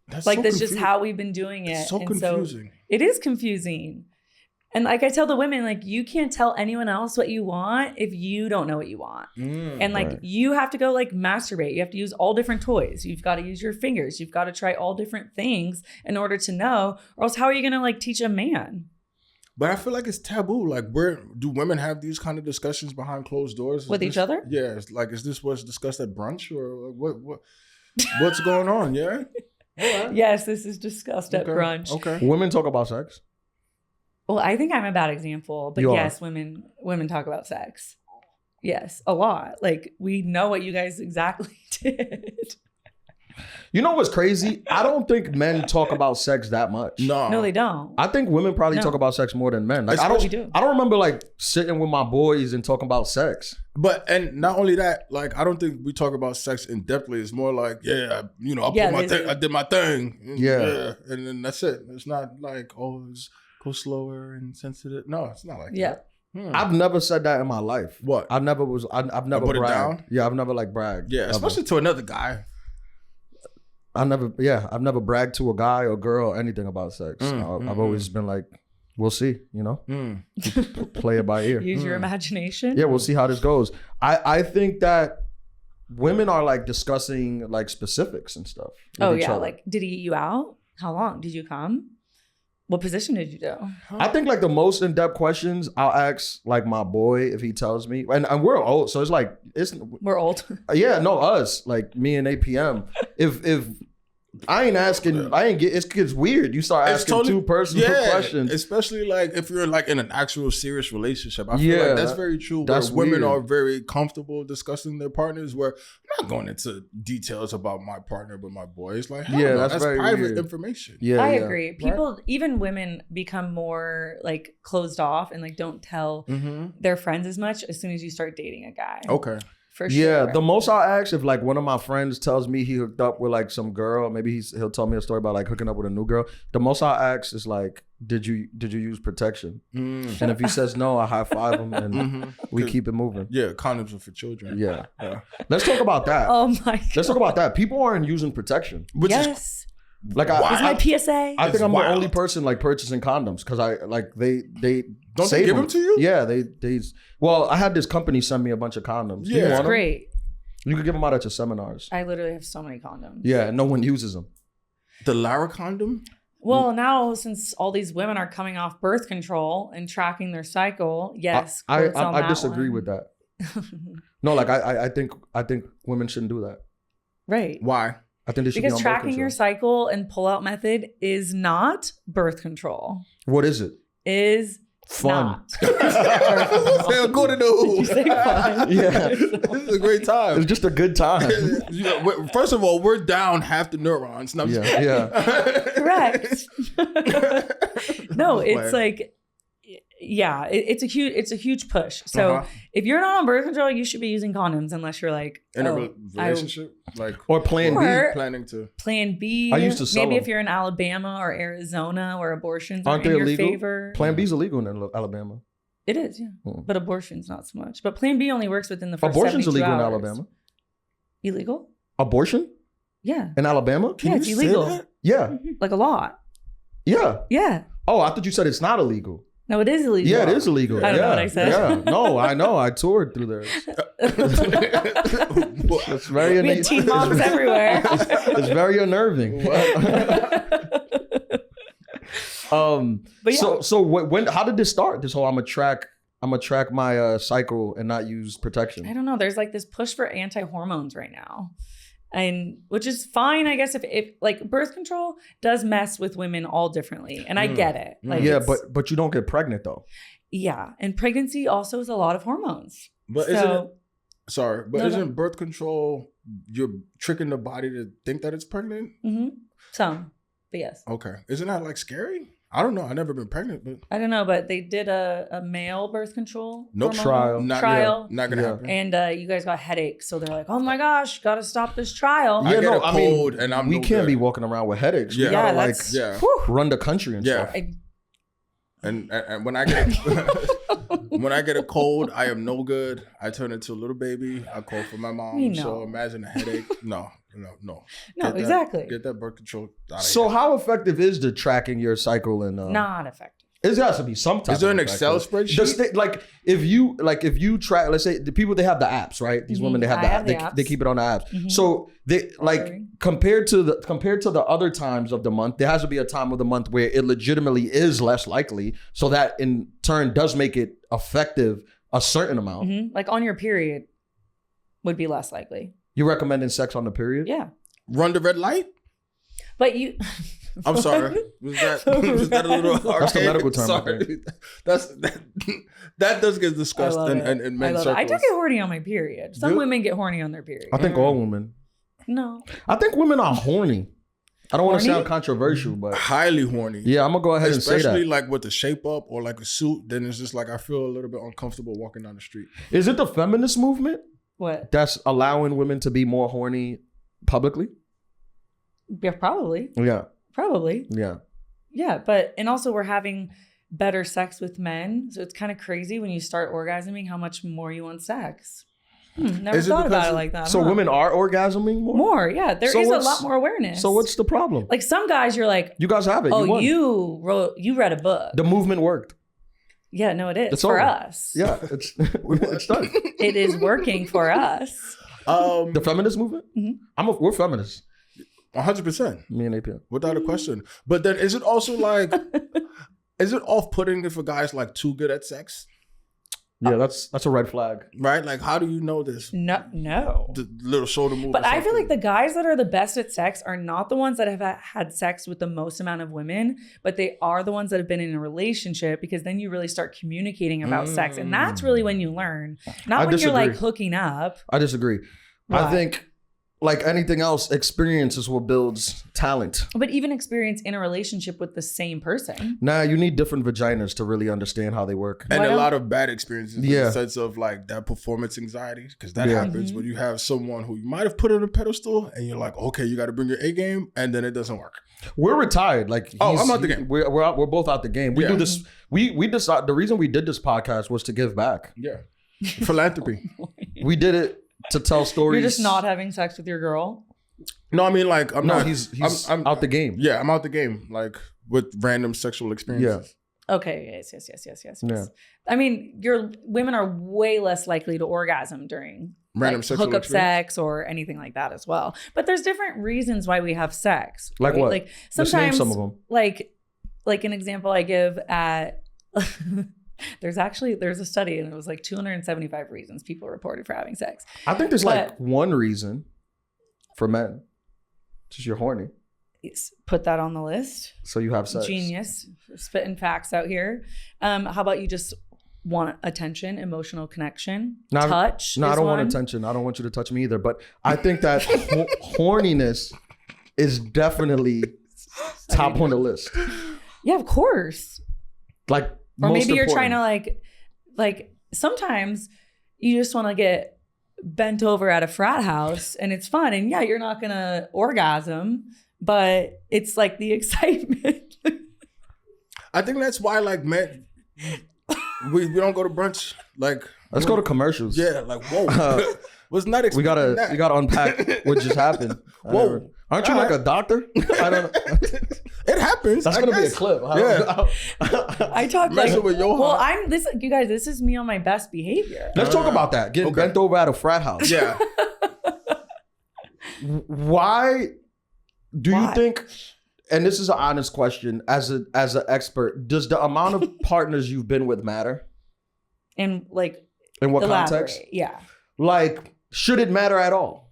That's like so that's just how we've been doing it. It's so confusing. So it is confusing. And like I tell the women, like you can't tell anyone else what you want if you don't know what you want. And like you have to go like masturbate. You have to use all different toys. You've got to use your fingers. You've got to try all different things in order to know, or else how are you going to like teach a man? But I feel like it's taboo. Like do women have these kind of discussions behind closed doors? With each other? Yeah. It's like, is this what's discussed at brunch or what's going on? Yeah. Right. Yes, this is discussed at brunch. Okay. Women talk about sex? Well, I think I'm a bad example, but yes, women talk about sex. Yes, a lot. Like we know what you guys exactly did. You know what's crazy? I don't think men talk about sex that much. No, they don't. I think women probably talk about sex more than men. Like I don't remember like sitting with my boys and talking about sex. And not only that, like I don't think we talk about sex in depthly. It's more like, I did my thing. Yeah. And then that's it. It's not like, go slower and sensitive. No, it's not like that. I've never said that in my life. What? I've never put it down? Yeah, I've never like bragged. Yeah, especially to another guy. I've never bragged to a guy or girl or anything about sex. I've always been like, we'll see, play it by ear. Use your imagination. Yeah, we'll see how this goes. I think that women are like discussing like specifics and stuff. Oh yeah, like did he eat you out? How long did you come? What position did you do? I think like the most in-depth questions I'll ask like my boy if he tells me, and we're old, so it's like we're old. Yeah, no, us like me and APM. If It gets weird. You start asking too personal questions. Especially like if you're like in an actual serious relationship. I feel like that's very true. Where women are very comfortable discussing their partners, where I'm not going into details about my partner with my boys. Like, that's private weird. Information. Yeah, I agree. People, even women become more like closed off and like don't tell their friends as much as soon as you start dating a guy. Okay. For sure. Yeah, the most I'll ask if like one of my friends tells me he hooked up with like some girl, maybe he'll tell me a story about like hooking up with a new girl. The most I'll ask is like, did you use protection? And if he says no, I high five him and we keep it moving. Yeah, condoms are for children. Yeah. Let's talk about that. Oh my God. Let's talk about that. People aren't using protection. Which is like is my PSA. I think I'm the only person like purchasing condoms because I like they don't they give them to you? Yeah, they. Well, I had this company send me a bunch of condoms. Yeah, that's great. You could give them out at your seminars. I literally have so many condoms. Yeah, no one uses them. The Lara condom? Well, now since all these women are coming off birth control and tracking their cycle, yes, I disagree with that. No, like I think women shouldn't do that. Right? Why? I think they should be on tracking birth control. your cycle and pull-out method is not birth control. What is it? Is fun. According to who? Did you say fun? Yeah. This is a great time. It's just a good time. First of all, we're down half the neurons. No, Correct. No, it's like, it's a huge push. So if you're not on birth control, you should be using condoms unless you're like in a relationship, or Plan B. Plan B. I used to sell maybe them. if you're in Alabama or Arizona where abortions aren't in they your illegal? favor. Plan B is illegal in Alabama. It is, yeah, but abortion's not so much. But Plan B only works within the first abortion's 72 illegal hours. in Alabama. Illegal? Abortion? Yeah. In Alabama? It's illegal. Yeah. Like a lot. Yeah. Yeah. Oh, I thought you said it's not illegal. No, it is illegal. Yeah, it is illegal. I don't know what I said. Yeah. No, I know. I toured through there. It's very we had teen moms everywhere. It's very unnerving. But yeah. So when? How did this start? This whole I'm gonna track my cycle and not use protection. I don't know. There's like this push for anti-hormones right now, and which is fine, I guess. If like birth control does mess with women all differently, and I get it. Like, yeah, but you don't get pregnant though. Yeah, and pregnancy also is a lot of hormones. But isn't birth control, you're tricking the body to think that it's pregnant? Mm-hmm. Some, but yes. Okay, isn't that like scary? I don't know. I've never been pregnant, but I don't know. But they did a male birth control trial. Not gonna happen. And you guys got headaches, so they're like, "Oh my gosh, got to stop this trial." Yeah, we can't be walking around with headaches. Yeah, we gotta run the country and stuff. And when I get when I get a cold, I am no good. I turn into a little baby. I call for my mom. So imagine a headache. No. Exactly. Get that birth control out of So here. how effective is the tracking your cycle and not effective? It has to be some type. Is there an Excel spreadsheet? If you track, let's say the people, they have the apps, right? These women, they have the apps. They keep it on the apps. Mm-hmm. So they compared to the other times of the month, there has to be a time of the month where it legitimately is less likely, so that in turn does make it effective a certain amount. Mm-hmm. Like on your period would be less likely. You're recommending sex on the period? Yeah. Run the red light? But you... I'm sorry. Was that a little archaic? That's the medical term. Sorry. That does get discussed in men's circles. I do get horny on my period. Some women get horny on their period. I think all women. No. I think women are horny. I don't want to sound controversial, but... Highly horny. Yeah, I'm going to go ahead and say that. Especially like with the shape up or like a suit, then it's just like I feel a little bit uncomfortable walking down the street. Is it the feminist movement? What? That's allowing women to be more horny publicly? Yeah, probably. Yeah. Probably. Yeah. Yeah, and also we're having better sex with men. So it's kind of crazy when you start orgasming how much more you want sex. Never thought about it like that. So women are orgasming more? More, yeah. There is a lot more awareness. So what's the problem? Like some guys, you're like... You guys have it. Oh, you read a book. The movement worked. Yeah, no, it is. It's for over. Us. Yeah, it's done. It is working for us. The feminist movement? Mm-hmm. We're feminists. 100%. Me and APM. Without a question. But then is it also like, is it off-putting if a guy's like too good at sex? Yeah, that's a red flag. Right? Like, how do you know this? No. The little shoulder move. But I feel like the guys that are the best at sex are not the ones that have had sex with the most amount of women, but they are the ones that have been in a relationship, because then you really start communicating about sex. And that's really when you learn. Not when you're like hooking up. I disagree. Why? I think, like anything else, experience is what builds talent. But even experience in a relationship with the same person. Nah, you need different vaginas to really understand how they work. And a lot of bad experiences in the sense of like that performance anxiety, because that happens when you have someone who you might have put on a pedestal and you're like, okay, you got to bring your A game, and then it doesn't work. We're retired. Like, I'm out the game. We're both out the game. We do this. We decided the reason we did this podcast was to give back. Yeah, philanthropy. We did it to tell stories. You're just not having sex with your girl? No, I mean, like, I'm I'm out the game. Yeah, I'm out the game, like, with random sexual experiences. Yeah. Okay, yes. Yeah. I mean, women are way less likely to orgasm during random sexual hookup sex or anything like that as well. But there's different reasons why we have sex. Like right? what? Like sometimes, some of them. Like an example I give at... There's a study, and it was like 275 reasons people reported for having sex. I think there's like one reason for men. Just you're horny. Put that on the list. So you have sex. Genius. Spitting facts out here. How about you just want attention, emotional connection, touch? No, I don't want attention. I don't want you to touch me either. But I think that horniness is definitely top on the list. Yeah, of course. Like, or maybe you're trying to like sometimes you just want to get bent over at a frat house and it's fun. And yeah, you're not going to orgasm, but it's like the excitement. I think that's why, like, men, we don't go to brunch. Like, let's go to commercials. Yeah, like, whoa. Was not expecting that. We gotta unpack what just happened. Whoa. Aren't you like a doctor? I don't know. It happens. That's gonna be a clip. I talk like, with your heart. You guys, this is me on my best behavior. Let's talk about that. Getting bent over at a frat house. Yeah. Why do you think, and this is an honest question, as an expert, does the amount of partners you've been with matter? In what context? Yeah. Like, should it matter at all?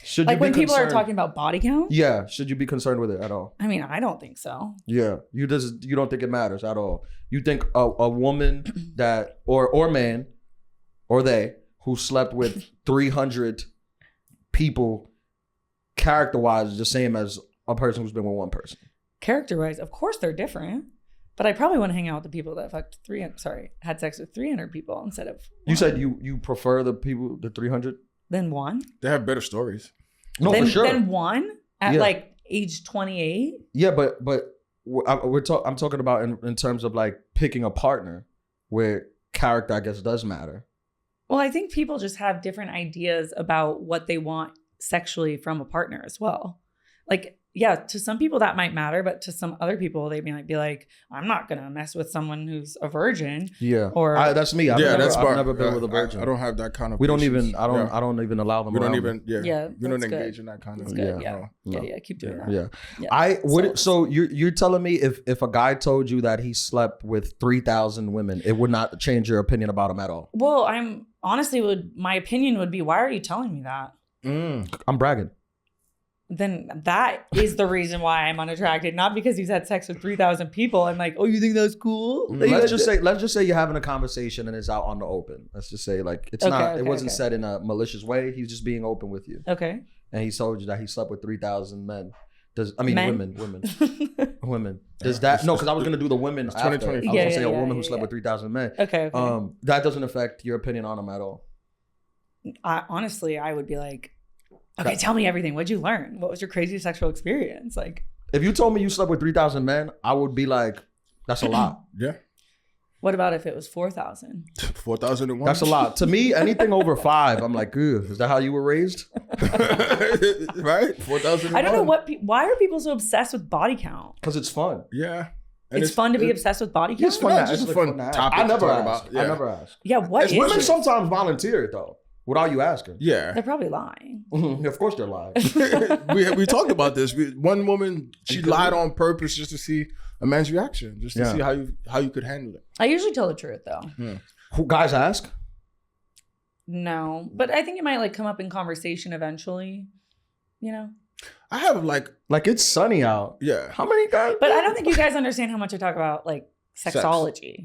Should like you be when people concerned? are talking about body count? Yeah. Should you be concerned with it at all? I mean, I don't think so. Yeah. You don't think it matters at all. You think a woman that or man or they who slept with 300 people character-wise is the same as a person who's been with one person? Character-wise, of course they're different. But I probably want to hang out with the people that had sex with 300 people instead of one. You said you prefer the 300? Than one? They have better stories. No, for sure. Than one at like age 28? Yeah, but I'm talking about in terms of like picking a partner where character, I guess, does matter. Well, I think people just have different ideas about what they want sexually from a partner as well. Like, yeah, to some people that might matter, but to some other people, they might be like, I'm not going to mess with someone who's a virgin. Yeah. Or that's me. I've never been with a virgin. I don't have that kind of I don't even allow them. We don't even, we don't engage in that kind of. Yeah, keep doing that. Yeah. So you're telling me if a guy told you that he slept with 3,000 women, it would not change your opinion about him at all? Well, my opinion would be, why are you telling me that? I'm bragging. Then that is the reason why I'm unattracted, not because he's had sex with 3,000 people. I'm like, oh, you think that's cool? Let's just say you're having a conversation and it's out on the open. Let's just say like it wasn't said in a malicious way. He's just being open with you. Okay. And he told you that he slept with 3,000 men. Women. Does that because I was gonna do the women. After. I was gonna say a woman who slept with 3,000 men. Okay. That doesn't affect your opinion on him at all. Honestly, I would be like, okay, tell me everything. What'd you learn? What was your crazy sexual experience? Like, if you told me you slept with 3,000 men, I would be like, that's a lot. Yeah. What about if it was 4,000? 4,001? That's a lot. To me, anything over 5, I'm like, is that how you were raised? Right? 4,001. I don't know why are people so obsessed with body count? Because it's fun. Yeah. It's fun to be obsessed with body count? It's fun. It's a fun topic. I never ask. Yeah, what is women sometimes volunteer it though. Without you asking. Yeah. They're probably lying. Of course they're lying. we talked about this. One woman, she lied on purpose just to see a man's reaction, just to see how you could handle it. I usually tell the truth though. Who guys ask? No, but I think it might like come up in conversation eventually. You know. I have like it's sunny out. Yeah. How many guys? But I don't think you guys understand how much I talk about like sexology.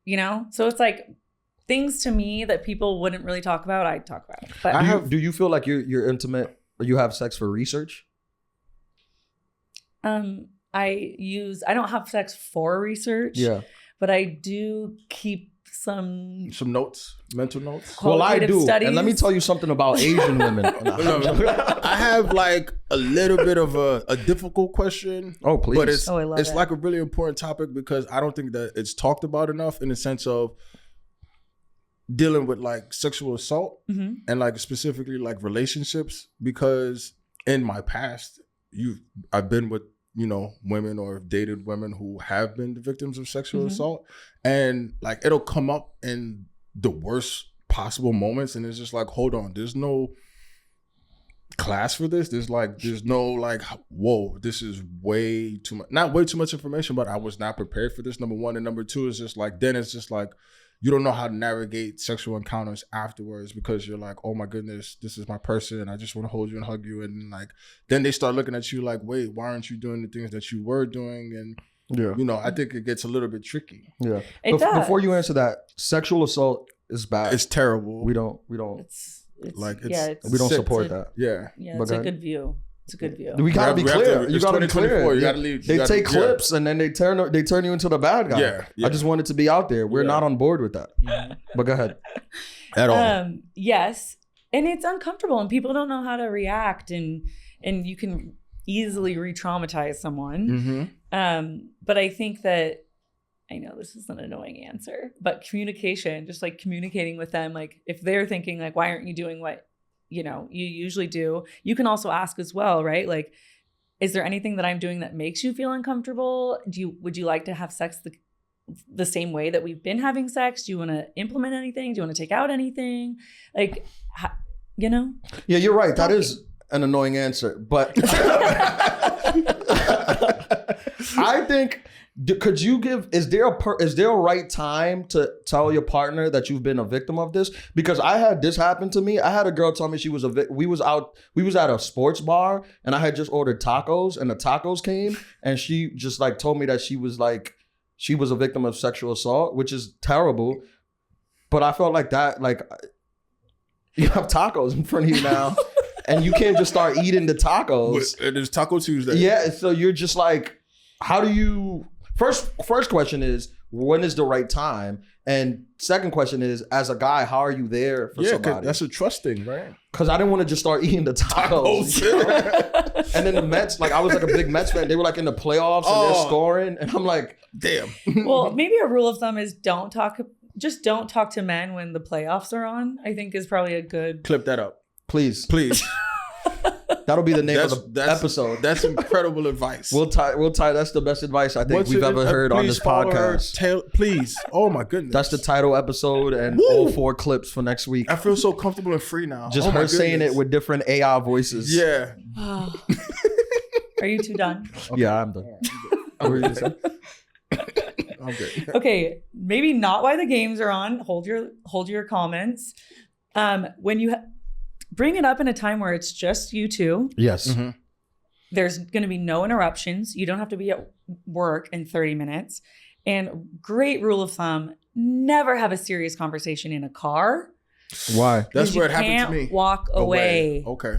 You know, so it's like things to me that people wouldn't really talk about. I talk about. But do you feel like you're intimate or you have sex for research? I don't have sex for research. Yeah. But I do keep some notes, mental notes. Well, I do. Studies. And let me tell you something about Asian women. I have like a little bit of a difficult question. Oh, please. But it's it. like a really important topic because I don't think that it's talked about enough in the sense of dealing with like sexual assault and like specifically like relationships, because in my past I've been with women or dated women who have been the victims of sexual assault, and like it'll come up in the worst possible moments, and it's just like, hold on, there's no class for this. There's no like, whoa, this is way too much. Not way too much information, but I was not prepared for this. Number one, and number two is just like, then it's just like you don't know how to navigate sexual encounters afterwards because you're like, oh my goodness, this is my person. I just want to hold you and hug you. And like, then they start looking at you like, wait, why aren't you doing the things that you were doing? And I think it gets a little bit tricky. Yeah. It does. Before you answer that, sexual assault is bad. It's terrible. We don't we don't support that. Yeah. Yeah, it's a good view. It's a good view. We gotta be clear. You gotta be clear. You gotta leave. They take clips and then they turn you into the bad guy. Yeah. I just want it to be out there. We're not on board with that. But go ahead. At all. Yes. And it's uncomfortable and people don't know how to react and you can easily re-traumatize someone. But I think that, I know this is an annoying answer, but communication, just like communicating with them, like if they're thinking like, why aren't you doing what you usually do, you can also ask as well, right? Like, is there anything that I'm doing that makes you feel uncomfortable? Would you like to have sex the same way that we've been having sex? Do you want to implement anything? Do you want to take out anything? Like, Yeah, you're right. That is an annoying answer, but I think, could you is there a right time to tell your partner that you've been a victim of this? Because I had this happen to me. I had a girl tell me she was we was at a sports bar and I had just ordered tacos and the tacos came and she just like told me that she was a victim of sexual assault, which is terrible. But I felt like that, like, you have tacos in front of you now and you can't just start eating the tacos. It is Taco Tuesday. Yeah, so you're just like, how do you... First question is, when is the right time? And second question is, as a guy, how are you there for somebody? That's a trust thing, right? Because I didn't want to just start eating the tacos. And then the Mets, like I was like a big Mets fan. They were like in the playoffs and they're scoring. And I'm like, damn. Well, maybe a rule of thumb is don't talk to men when the playoffs are on, I think is probably a good... Clip that up. Please. That'll be the name of the episode. That's incredible advice. We'll tie. That's the best advice I think we've ever heard on this podcast. Please. Oh my goodness. That's the title episode and all 4 clips for next week. I feel so comfortable and free now. Just her saying it with different AI voices. Yeah. Are you two done? Okay. Yeah, I'm done. I'm good. Okay, maybe not while the games are on. Hold your comments. When you bring it up in a time where it's just you two. Yes. Mm-hmm. There's going to be no interruptions. You don't have to be at work in 30 minutes. And great rule of thumb, never have a serious conversation in a car. Why? That's where it happened to me. Walk away. Okay.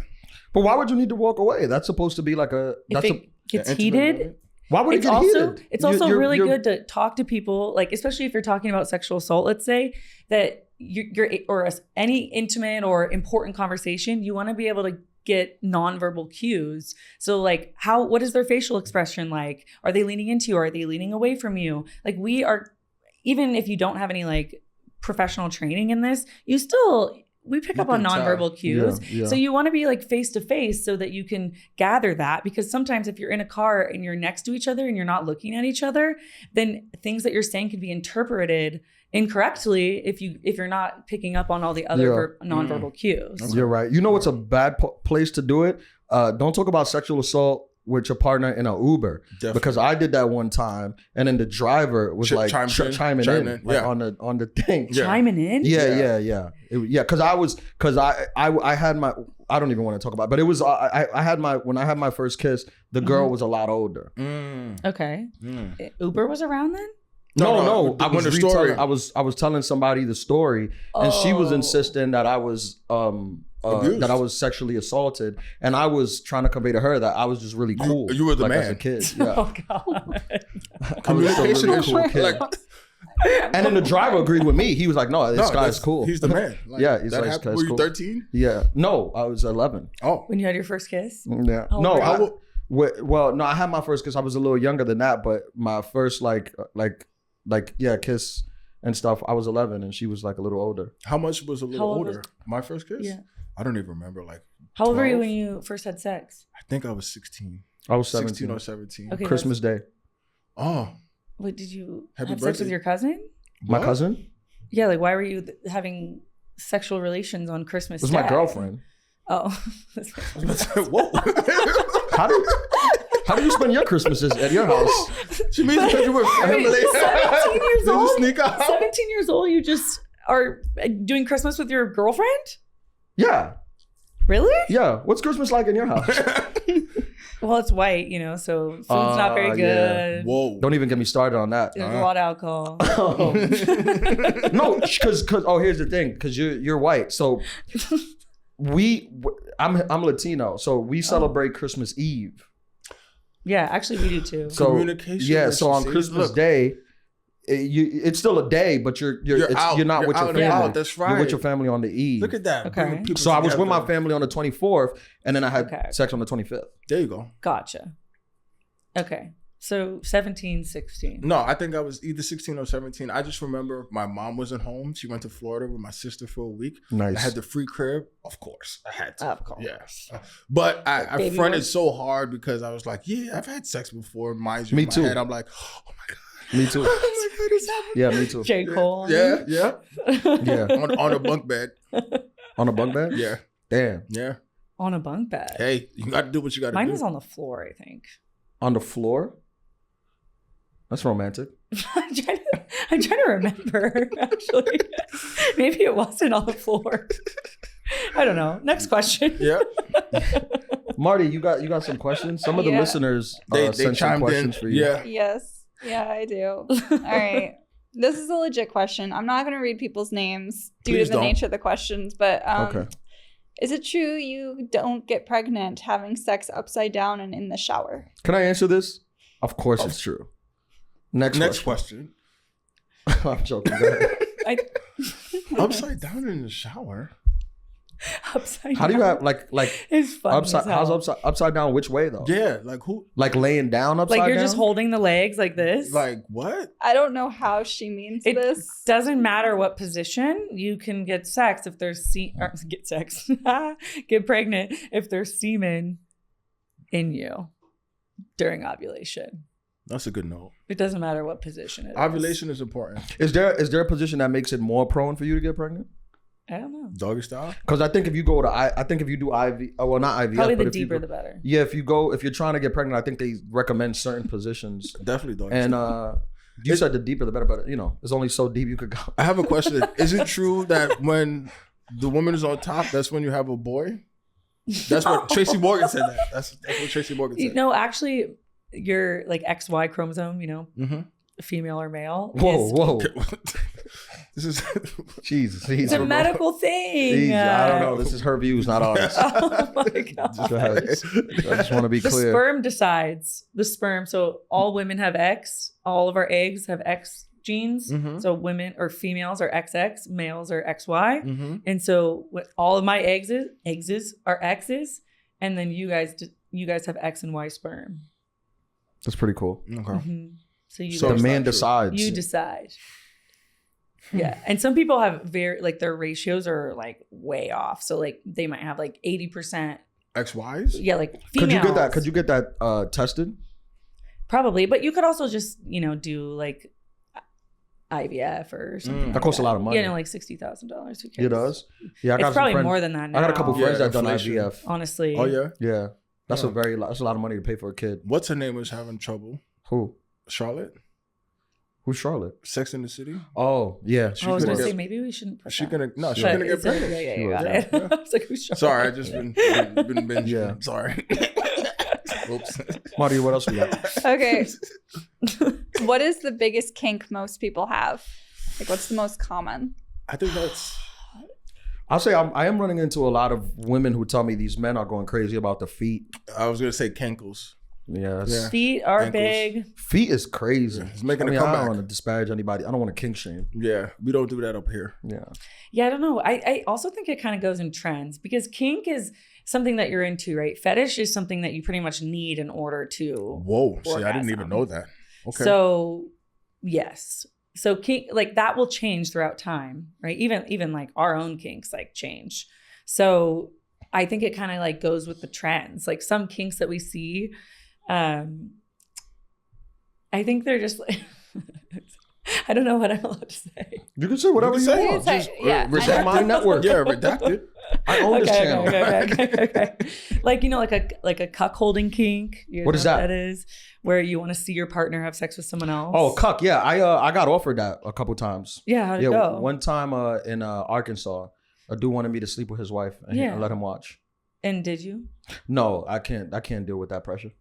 But why would you need to walk away? That's supposed to be like if it gets heated. Why would it get heated? It's also really good to talk to people, like especially if you're talking about sexual assault, let's say, that you're or any intimate or important conversation, you want to be able to get nonverbal cues. So like what is their facial expression like? Are they leaning into you? Are they leaning away from you? Like even if you don't have any like professional training in this, we pick up on nonverbal cues. Yeah. So you want to be like face to face so that you can gather that, because sometimes if you're in a car and you're next to each other and you're not looking at each other, then things that you're saying could be interpreted incorrectly if you're not picking up on all the other nonverbal cues. You're right. You know what's a bad place to do it? Don't talk about sexual assault with your partner in an Uber. Definitely. Because I did that one time, and then the driver was like chiming in like on the thing. Yeah. Chiming in? Yeah. Because I had my, I don't even want to talk about it, but it was I had when I had my first kiss, the girl was a lot older. Okay. Uber was around then? No. I was telling somebody the story, and she was insisting that I was that I was sexually assaulted, and I was trying to convey to her that I was just really cool. You were the man as a kid. Yeah. Oh God. Communication is cool kid. And then the driver agreed with me. He was like, "No, this guy's cool. He's the man." Like, yeah, he's like, "Were you 13?" Yeah, no, I was 11. Oh, when you had your first kiss? Yeah, no, I had my first kiss. I was a little younger than that, but my first kiss and stuff, I was 11, and she was like a little older. How much was a little older? My first kiss? Yeah. I don't even remember. Like, how old were you when you first had sex? I think I was 16. I was 17. 16 or 17. Okay, Christmas Day. Oh. Wait, did you have sex with your cousin? My cousin? Yeah, like why were you having sexual relations on Christmas Day? It was my girlfriend. Oh. Whoa. How do you spend your Christmases at your house? She means because you were 17 years old? Sneak out? 17 years old, you just are doing Christmas with your girlfriend? Yeah. Really? Yeah. What's Christmas like in your house? Well, it's white, so food's not very good. Yeah. Whoa. Don't even get me started on that. There's a lot of alcohol. No, because here's the thing, because you're white. So I'm Latino, so we celebrate Christmas Eve. Yeah, actually we do too. So communication. Yeah, so on Christmas Day, it's still a day, but you're not with your family. That's right. You're with your family on the eve. Look at that. Okay. So I was with my family on the 24th, and then I had sex on the 25th. There you go. Gotcha. Okay. So 17, 16. No, I think I was either 16 or 17. I just remember my mom wasn't home. She went to Florida with my sister for a week. Nice. I had the free crib. Of course. I had to. Of course. Yes. But I fronted so hard because I was like, yeah, I've had sex before. Mind you, me in my too. head, I'm like, oh my God. Me too. Oh my God, it's happening. Yeah, me too. J. Cole. Yeah. Yeah. On a bunk bed. On a bunk bed? Yeah. Damn. Yeah. On a bunk bed. Hey, you got to do what you got to do. Mine was on the floor, I think. On the floor? That's romantic. I'm trying to remember, actually. Maybe it wasn't on the floor. I don't know. Next question. Yeah. Marty, you got some questions? Some of the listeners they sent some questions for you. Yeah. Yes. Yeah, I do. All right. This is a legit question. I'm not going to read people's names due to the nature of the questions, but okay. Is it true you don't get pregnant having sex upside down and in the shower? Can I answer this? Of course it's true. Next question. I'm joking. Go ahead. Upside down in the shower? Upside down. How do you have like it's fun how's upside down which way though? Yeah, like who? Like laying down upside down? Like you're just holding the legs like this? Like what? I don't know how she means this. It doesn't matter what position. You can get sex if there's get pregnant if there's semen in you during ovulation. That's a good note. It doesn't matter what position it is. Ovulation is important. Is there a position that makes it more prone for you to get pregnant? I don't know. Doggy style? Because I think if you go to I think if you do IV, well not IVF, probably but the if deeper you go, the better. Yeah, if you're trying to get pregnant, I think they recommend certain positions. Definitely doggy and style. You said the deeper the better, but it's only so deep you could go. I have a question. Is it true that when the woman is on top, that's when you have a boy? That's what Tracy Morgan said. That's what Tracy Morgan said. No, actually, your like XY chromosome, female or male. Whoa. This is Jesus. It's a medical thing. I don't know. This is her views, not ours. Oh my God. I just want to be clear. The sperm decides. The sperm. So all women have X. All of our eggs have X genes. So women or females are XX, males are XY. And so all of my eggs are X's, and then you guys have X and Y sperm. That's pretty cool. Okay. So the man decides. You decide. Yeah. And some people have their ratios are like way off. So like they might have like 80%. XYs? Yeah, like females. Could you get that tested? Probably. But you could also just, do like IVF or something. That costs a lot of money. Like $60,000. It does? Yeah, it's probably more than that now. I got a couple friends that done IVF. Honestly. Oh, yeah? Yeah. That's that's a lot of money to pay for a kid. What's her name is having trouble? Who? Charlotte? Who's Charlotte? Sex in the City? Oh, yeah. I was going to say, maybe we shouldn't put she's that. she's going to get pregnant. Yeah, got it. I was like, who's Charlotte? Sorry, I just been binging. Yeah. Sorry. Oops. Marty, what else we got? Okay. What is the biggest kink most people have? Like, what's the most common? I think that's... I'll say I am running into a lot of women who tell me these men are going crazy about the feet. I was going to say cankles. Yes. Feet are Ankles. big. Feet is crazy. It's making a I comeback. don't want to disparage anybody. I don't want to kink shame. Yeah, we don't do that up here. Yeah. Yeah, I don't know. I also think it kind of goes in trends because kink is something that you're into, right? Fetish is something that you pretty much need in order to. Whoa. See, I didn't even orgasm. know that. Okay. So, yes. So kink, like that will change throughout time, right? Even like our own kinks like change. So I think it kind of like goes with the trends. Like some kinks that we see, I think they're just like, I don't know what I'm allowed to say. You can say whatever you want. Just, yeah. Reset my network. Yeah, redacted. I own this channel. Okay. Like, you know, like a cuck holding kink. You What know is that? That is where you want to see your partner have sex with someone else. Oh, cuck. Yeah, I got offered that a couple times. Yeah, how'd it go? One time in Arkansas, a dude wanted me to sleep with his wife and let him watch. And did you? No, I can't deal with that pressure.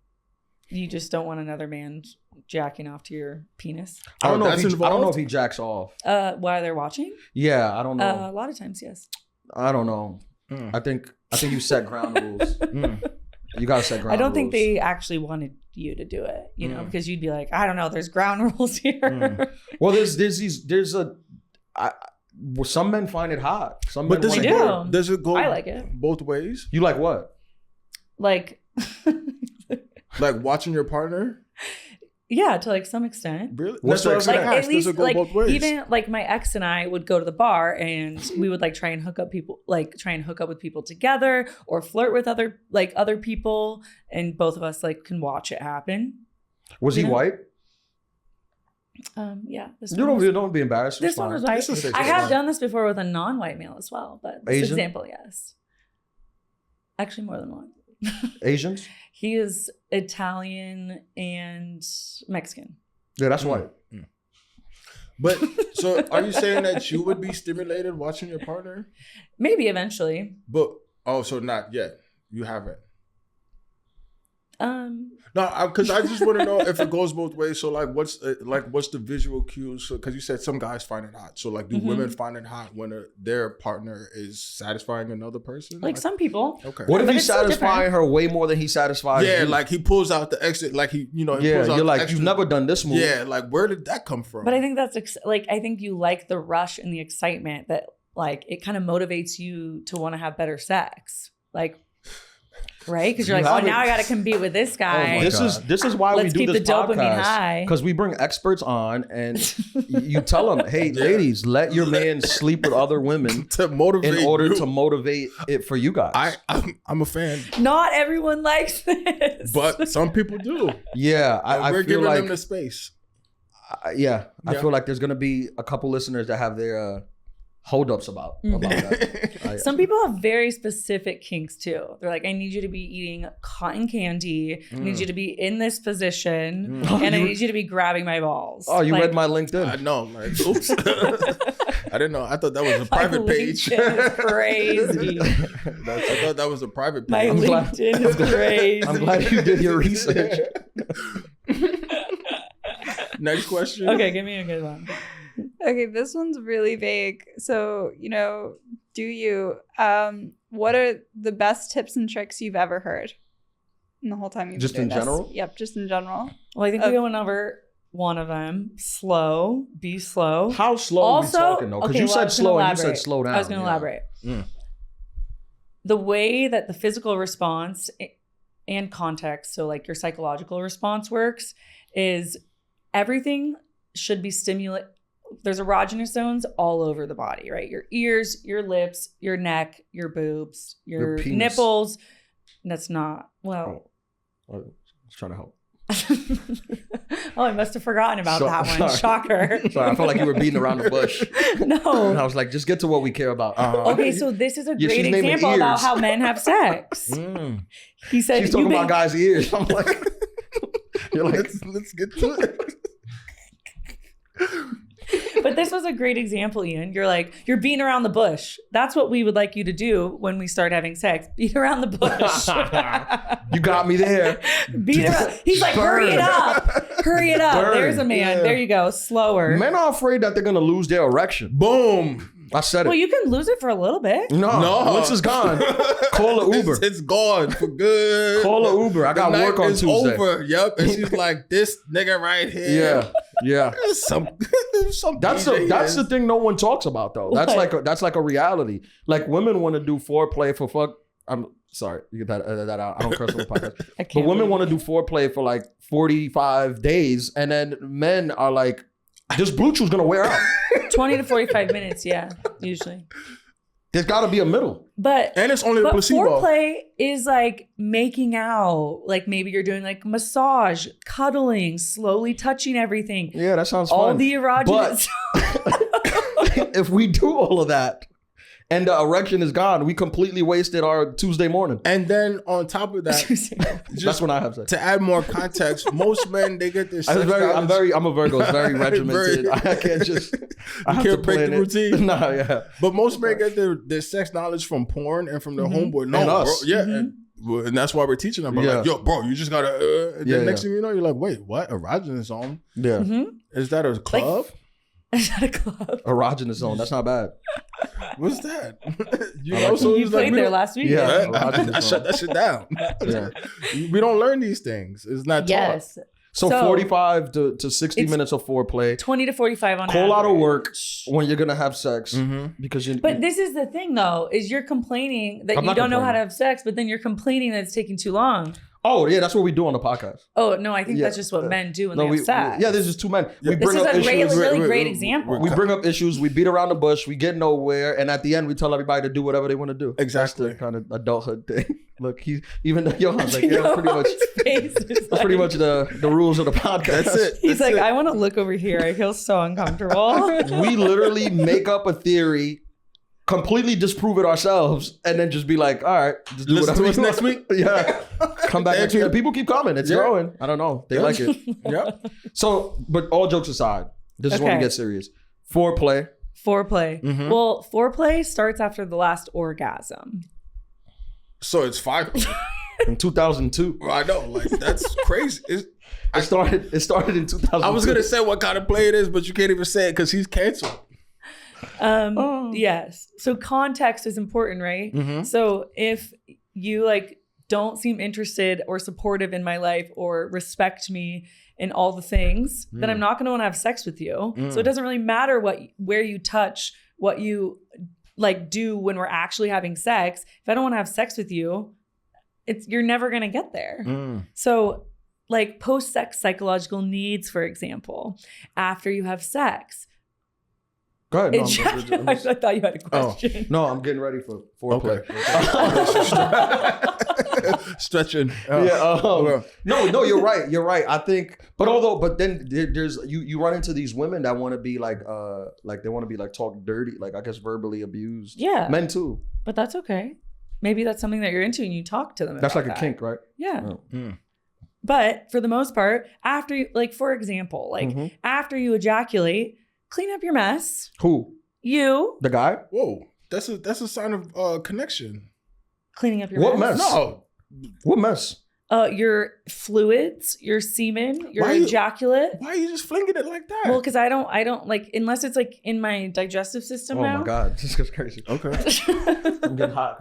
You just don't want another man jacking off to your penis? I don't know That's if he jacks off. While they're watching? Yeah, I don't know. A lot of times, yes. I don't know. I think you set ground rules. You gotta set ground rules. I don't think they actually wanted you to do it, you know, because you'd be like, I don't know, there's ground rules here. Well, some men find it hot. Some But men does wanna does it go I like it. both ways? You like what? Like, Like watching your partner? yeah, to like some extent. Really? What's That's the what I was extent? gonna Like ask. at least Does it go like both ways? even like my ex and I would go to the bar and we would like try and hook up with people together or flirt with other people, and both of us like can watch it happen. Was he Yeah. white? Yeah. Don't be embarrassed. This one was white. This is I fine. have done this before with a non-white male as well, but this Asian? example, yes. Actually, more than one. Asians? He is Italian and Mexican. Yeah, that's white. But so are you saying that you would be stimulated watching your partner? Maybe eventually. But so not yet. You haven't. No, because I just want to know if it goes both ways. So like, what's the visual cues? So because you said some guys find it hot. So like, do women find it hot when their partner is satisfying another person? Like some people. Okay. What if But he's it's so satisfying different. her way more than he satisfies Yeah, you? like he pulls out the exit. Like he pulls out you're the like, extra. you've never done this move. Yeah, like where did that come from? But I think that's I think you like the rush and the excitement that like it kind of motivates you to want to have better sex. Like, right? Because you're You like, oh, haven't- now I got to compete with this guy. This is why Let's we do keep this the dopamine podcast, high. because we bring experts on and you tell them, hey, ladies, let your man sleep with other women to motivate in order you. to motivate it for you guys. I'm a fan, Not everyone likes this. but some people do. Yeah, And I we're feel giving like them the space. I feel like there's gonna be a couple listeners that have their holdups about that. Some people have very specific kinks too. They're like, I need you to be eating cotton candy. I need you to be in this position. And I need you to be grabbing my balls. Oh, you Like, read my LinkedIn. I know, like, oops. I didn't know. I thought that was a my private page. LinkedIn is crazy. I thought that was a private My page. LinkedIn is crazy. I'm glad you did your research. Next question. Okay, give me a good one. Okay, this one's really vague. So, do you, what are the best tips and tricks you've ever heard in the whole time you've Just been in doing this? general? Yep, just in general. Well, I think we went over one of them. Slow. Be slow. How slow are we talking though? Because okay, you well, I said was gonna slow and you said elaborate. slow down. I was going to elaborate. The way that the physical response and context, so like your psychological response works, is everything should be stimulated. There's erogenous zones all over the body, right? Your ears, your lips, your neck, your boobs, your penis. nipples. That's not, well. I was trying to help. Oh, I must have forgotten about that one. Sorry. Shocker. Sorry, I felt like you were beating around the bush. No. And I was like, just get to what we care about. Okay, so this is a Yeah, great she's naming example about ears. how men have sex. He said, She's talking about guys' ears. I'm like, you're like, let's get to it. But this was a great example, Ian. You're like, you're beating around the bush. That's what we would like you to do when we start having sex. Beat around the bush. you got me there. Beat around. He's like, hurry it up. Hurry it up. Burn. There's a man. Yeah. There you go. Slower. Men are afraid that they're gonna lose their erection. Boom. I said it. Well, you can lose it for a little bit. No, once it's gone, call an Uber. It's gone for good. Call an Uber. I got The work night on is Tuesday. Over. Yep. And she's like, this nigga right here. Yeah. Some That's the thing no one talks about though. That's What? that's like a reality. Like women want to do foreplay for fuck. I'm sorry, you get that out. I don't curse on the podcast. But women want to do foreplay for like 45 days, and then men are like, this blue chew's gonna wear out. 20 to 45 minutes, yeah, usually. There's got to be a middle. And it's only the placebo. Foreplay is like making out. Like maybe you're doing like massage, cuddling, slowly touching everything. Yeah, that sounds All fun. the erogenous. If we do all of that and the erection is gone, we completely wasted our Tuesday morning. And then on top of that, That's when I have sex. to add more context, most men, they get this. I'm a Virgo. It's very regimented. I can't just. I have can't to break plan the it. routine? No, yeah. But most men get their sex knowledge from porn and from their homeboy. No, And bro. us. Yeah. And that's why we're teaching them. But Yeah. like, yo, bro, you just gotta. And Yeah, then next thing you know, you're like, wait, what? Erogenous zone? Yeah. Is that a club? Is that a club? Erogenous zone. That's not bad. What's that? you I know, like so You it's like, played we there don't- last week. Yeah. I shut that shit down. Yeah. We don't learn these things. It's not taught. Yes. So 45 to 60 It's- minutes of foreplay. 20 to 45 on Call out of average. work when you're gonna have sex because you. But this is the thing, though, is you're complaining that I'm you not don't know how to complaining. have sex, but then you're complaining that it's taking too long. Oh yeah, that's what we do on the podcast. Oh, no, I think Yeah. that's just what men do when No, they have sex. yeah, there's just two men. We This bring is up a issues. really great example. We bring up issues. We beat around the bush. We get nowhere, and at the end, we tell everybody to do whatever they want to do. Exactly. That's the kind of adulthood thing. Look, even though Johan's like, yeah, that's pretty much. That's pretty much the rules of the podcast. That's it. He's That's like, it. I want to look over here. I feel so uncomfortable. We literally make up a theory, completely disprove it ourselves, and then just be like, all right, just do Listen whatever to us you next want. week. Yeah. Come back next week. And people keep coming. It's Yeah. growing. I don't know. They like it. Yep. So, but all jokes aside, this is when Okay. we get serious. Foreplay. Foreplay. Mm-hmm. Well, foreplay starts after the last orgasm. So it's 5. In 2002. I know, like that's crazy. It started in 2002. I was gonna say what kind of play it is, but you can't even say it because he's canceled. Yes. So context is important, right? Mm-hmm. So if you like don't seem interested or supportive in my life or respect me in all the things, then I'm not going to want to have sex with you. So it doesn't really matter where you touch, what you like do when we're actually having sex. If I don't want to have sex with you, you're never going to get there. So like post-sex psychological needs, for example, after you have sex. Go ahead. No, I thought you had a question. no, I'm getting ready for foreplay. Stretching. No, you're right. You're right. I think, but then there's you run into these women that want to be like they want to be like talked dirty, like I guess verbally abused. Yeah. Men too. But that's okay. Maybe that's something that you're into and you talk to them That's about like a that. kink, right? Yeah. Oh. But for the most part, after you, like, for example, like after you ejaculate, clean up your mess. Who? You The guy? Whoa, that's a sign of connection. cleaning up your What mess. mess? No, What mess? Your fluids, your semen, your Why you- ejaculate. why are you just flinging it like that? Well, because I don't like, unless it's like in my digestive system Oh now. my God, this is crazy. okay, I'm getting hot.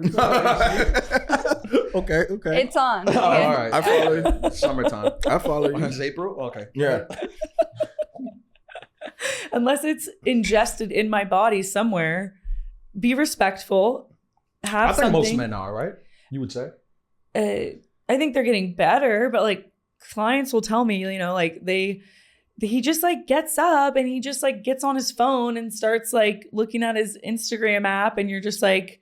okay. It's on. All right. I follow you. Summertime. I follow you. It's April? Okay. Yeah. Unless it's ingested in my body somewhere, be respectful. Have I think something. most men are, right? You would say? I think they're getting better, but like clients will tell me, you know, like he just like gets up and he just like gets on his phone and starts like looking at his Instagram app, and you're just like,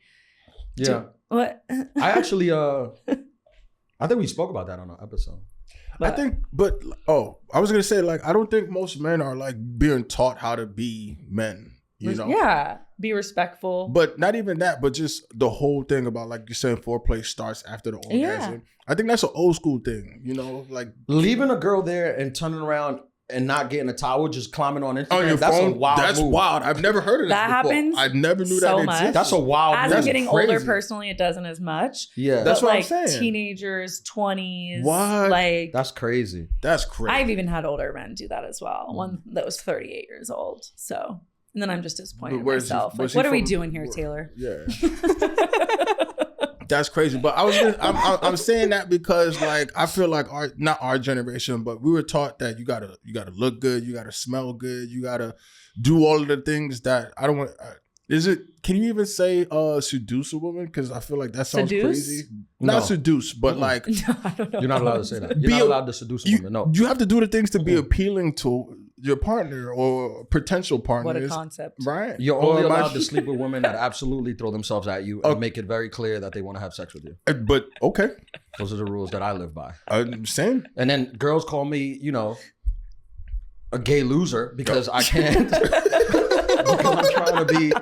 Yeah. what? I actually, I think we spoke about that on an episode. I was gonna say, like, I don't think most men are like being taught how to be men. You know? Yeah, be respectful. But not even that, but just the whole thing about, like you're saying, foreplay starts after the orgasm. Yeah. I think that's an old school thing, you know, like leaving a girl there and turning around and not getting a towel, just climbing on Instagram. On your that's phone, a wild that's move. wild. I've never heard of that before. happens. I never knew so that much. existed. That's a wild As move. I'm getting crazy. older, personally, it doesn't as much. Yeah, That's but what like I'm saying. Teenagers, 20s. What? Like that's crazy. That's crazy. I've even had older men do that as well. One that was 38 years old. So, and then I'm just disappointed in myself. Like, what are we doing here, Taylor? Yeah. That's crazy. But I'm saying that because, like, I feel like not our generation, but we were taught that you gotta look good, you gotta smell good, you gotta do all of the things that I don't want. Can you even say seduce a woman? Because I feel like that sounds crazy. No. Not seduce, but like No, I don't know. You're not allowed to say that. You're not allowed to seduce a woman. No. you have to do the things to be appealing to your partner or potential partner. What a concept. Right. You're only allowed to sleep with women that absolutely throw themselves at you and make it very clear that they want to have sex with you. But okay. Those are the rules that I live by. Same. And then girls call me, you know, a gay loser because I can't. Because I'm trying to be.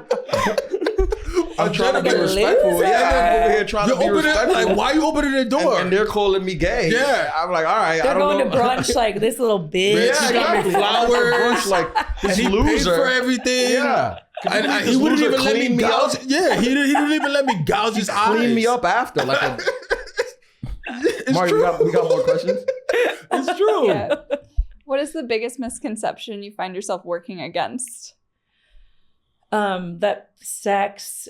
I'm trying to be respectful. Yeah, I'm over here trying to be respectful. Like, why are you opening the door? And they're calling me gay. Yeah. I'm like, all right. They're I don't going know. to brunch like this little bitch. Yeah, She's got exactly. me Flowers. Like this and he loser. paid for everything. Yeah. And he wouldn't even let me clean me gouge. up. Yeah, he didn't even let me gouge his eyes. Clean me up after. Like a, It's Mario, true. we got more questions? It's true. Yeah. What is the biggest misconception you find yourself working against? That sex,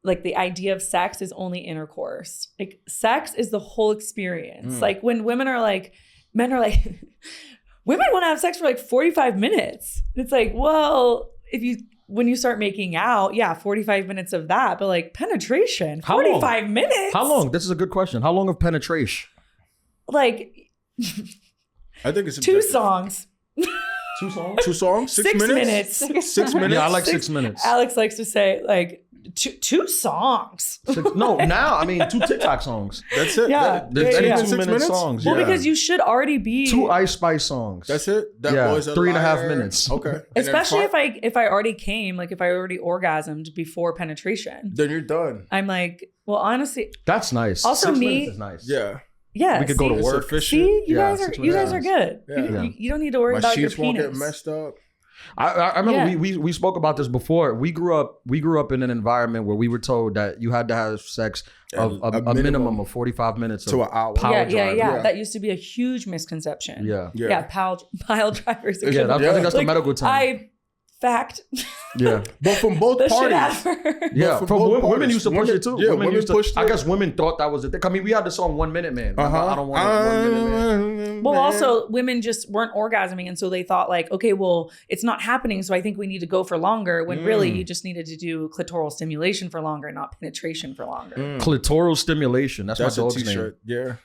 like the idea of sex is only intercourse. Like sex is the whole experience. Like when men are like, women want to have sex for like 45 minutes. It's like, well, when you start making out, 45 minutes of that, but like penetration, 45 minutes. How long? This is a good question. How long of penetration? Like I think it's 2 songs. 2 songs? 2 songs? 6 minutes. 6 minutes? Yeah, I like 6 minutes. Alex likes to say like two songs. No, now, I mean 2 TikTok songs. That's it. Yeah. There's Yeah, any yeah. 2-minute songs. Well, yeah. because you should already be 2 Ice Spice songs. That's it? That Yeah, boy's a 3.5 liar. minutes. Okay. And especially then if I already came, like if I already orgasmed before penetration. then you're done. I'm like, well, honestly, That's nice. Also 6 me- minutes is nice. Yeah. yeah. We could go to It's work. efficient. See, you Yeah, guys are 6 you guys minutes. are good. Yeah. You don't need to worry My about your sheets won't get penis. messed up. I remember Yeah. we spoke about this before. We grew up in an environment where we were told that you had to have sex of a minimum of 45 minutes to of an hour. power Yeah. drive. That used to be a huge misconception. Yeah. Yeah, pile drivers. Yeah, I think that's the Like, medical term. Fact. Yeah. But from both The shit parties. ever. Yeah, for from both women parties. used to push it too. Yeah, women used to. pushed I it. guess women thought that was the thing. I mean, we had the song 1 Minute Man. Remember? I don't want a 1 Minute Man. Well, also women just weren't orgasming, and so they thought like, okay, well, it's not happening, so I think we need to go for longer. When really you just needed to do clitoral stimulation for longer, not penetration for longer. Clitoral stimulation. That's my That's a dog's name. t-shirt. Yeah.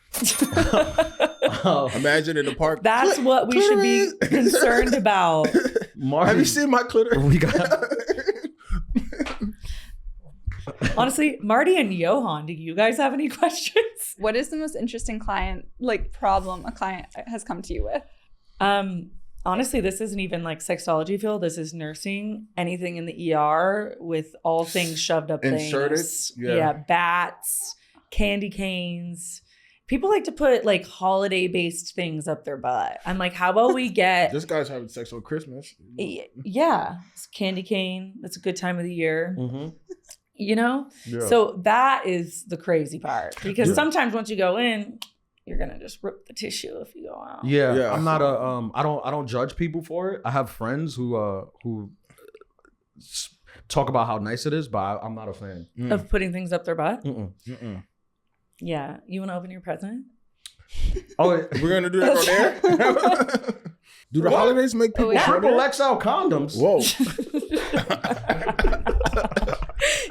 Imagine in the park. That's what we should be concerned about. Have you seen my clitoris? We got. Honestly, Marty and Johan, do you guys have any questions? What is the most interesting problem a client has come to you with? Honestly, this isn't even like sexology field. This is nursing. Anything in the ER with all things shoved up Inserted? things. Yeah. Bats, candy canes. People like to put like holiday-based things up their butt. I'm like, how about we get... This guy's having sex on Christmas. Yeah, it's candy cane. That's a good time of the year. Mm-hmm. You know? Yeah. So that is the crazy part. Because sometimes once you go in, you're gonna just rip the tissue if you go out. Yeah, I'm not a I don't judge people for it. I have friends who talk about how nice it is, but I'm not a fan Of putting things up their butt. Mm-mm. Yeah. You want to open your present? Oh, We're gonna do that on air? Do the holidays make people Triple XL condoms. Whoa.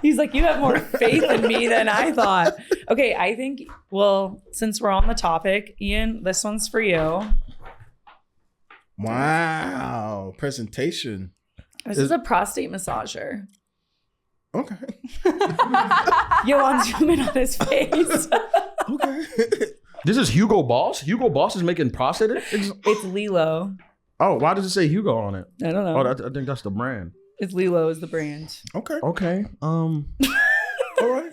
He's like, you have more faith in me than I thought. Okay, I think, well, since we're on the topic, Ian, this one's for you. Wow. Presentation. This is a prostate massager. Okay. Johan's zooming on his face. Okay. This is Hugo Boss? Hugo Boss is making prostate? It's Lilo. Oh, why does it say Hugo on it? I don't know. Oh, I think that's the brand. It's Lilo is the brand. Okay. All right.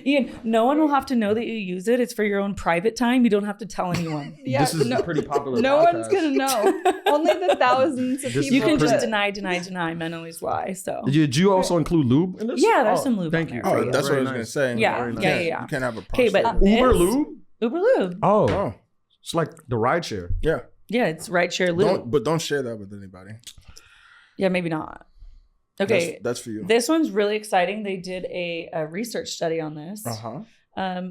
Ian, no one will have to know that you use it. It's for your own private time. You don't have to tell anyone. Yeah, this is a pretty popular No podcast. one's going to know. Only the thousands of people. You can just deny. Men always lie. So. Did you also include lube in this? Yeah, there's some lube Thank on you. there. Oh, that's what I was going to say. Yeah. You can't have a Okay, but Uber lube? Uber lube. Oh. It's like the ride share. Yeah. Yeah, it's rideshare lube. But don't share that with anybody. Yeah, maybe not. Okay. That's for you. This one's really exciting. They did a research study on this.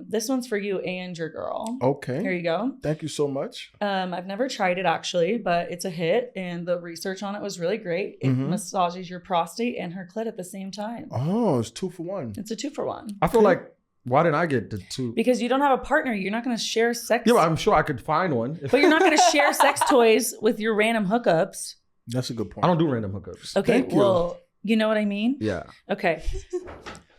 This one's for you and your girl. Okay. Here you go. Thank you so much. I've never tried it actually, but it's a hit, and the research on it was really great. It massages your prostate and her clit at the same time. Oh, it's 2 for 1. It's a 2-for-1. I feel like, why didn't I get the 2? Because you don't have a partner. You're not going to share sex. Yeah, I'm sure I could find one. But you're not going to share sex toys with your random hookups. That's a good point. I don't do random hookups. Okay, well, you know what I mean? Yeah. Okay.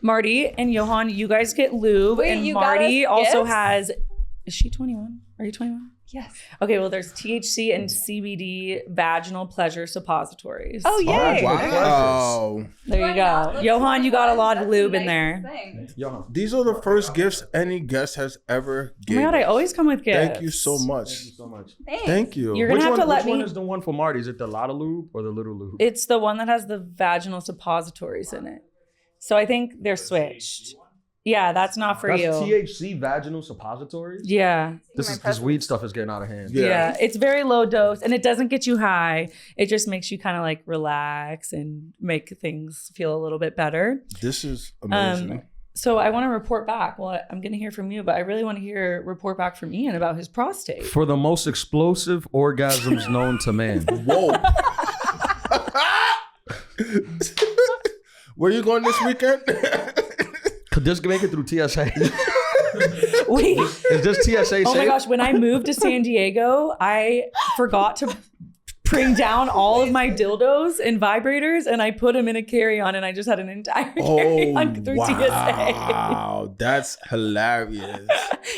Marty and Johan, you guys get lube. Wait, and you Marty got us also gifts? has... Is she 21? Are you 21? Yes. Okay, well, there's THC and CBD vaginal pleasure suppositories. Oh, yay. Wow. There you go. Johan, you got a lot of lube in there. These are the first gifts any guest has ever Oh given. my God, I always come with gifts. Thank you so much. Thank you so much. Thanks. Thank you. You're going to have to let Which me... one is the one for Marty? Is it the lot of lube or the little lube? It's the one that has the vaginal suppositories in it. So I think they're switched. Yeah, that's not for you. That's THC vaginal suppositories? Yeah. This weed stuff is getting out of hand. Yeah. It's very low dose and it doesn't get you high. It just makes you kind of like relax and make things feel a little bit better. This is amazing. So I want to report back. Well, I'm going to hear from you, but I really want to report back from Ian about his prostate. For the most explosive orgasms known to man. Whoa. Where you going this weekend? Could this make it through TSA? Wait. Is this TSA safe? Oh my gosh, when I moved to San Diego, I forgot to bring down all of my dildos and vibrators and I put them in a carry-on and I just had an entire carry-on through TSA. Wow, that's hilarious.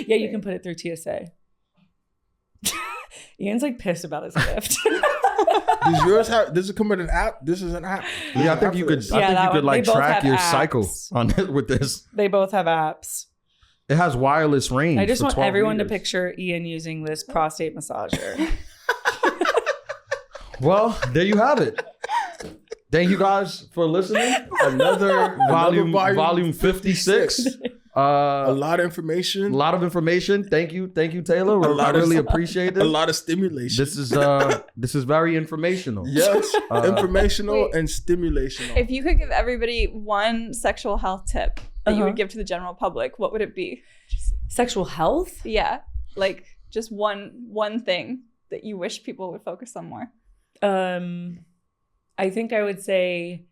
Yeah, you can put it through TSA. Ian's like pissed about his gift. Does it come with an app? This is an app. Yeah, I think you could. I think you could like track your cycle on it with this. They both have apps. It has wireless range. I just want everyone to picture Ian using this prostate massager. Well, there you have it. Thank you guys for listening. Another volume 56. A lot of information. A lot of information. Thank you, Taylor. I really appreciate it. A lot of stimulation. This is very informational. Yes, informational and stimulational. If you could give everybody one sexual health tip that you would give to the general public, what would it be? Sexual health? Yeah, like just one thing that you wish people would focus on more. I think I would say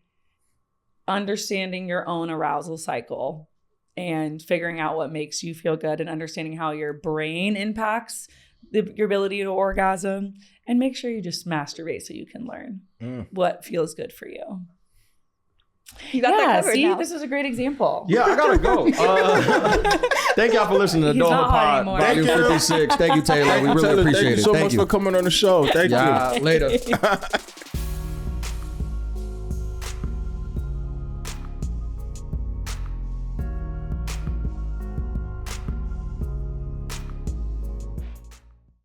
understanding your own arousal cycle and figuring out what makes you feel good and understanding how your brain impacts your ability to orgasm, and make sure you just masturbate so you can learn what feels good for you. You got that covered now. This is a great example. Yeah, I gotta go. Thank y'all for listening to Adulthood Pod, Volume 56. Thank you, Taylor. We really appreciate it. Thank you so much for coming on the show. Thank you. Later.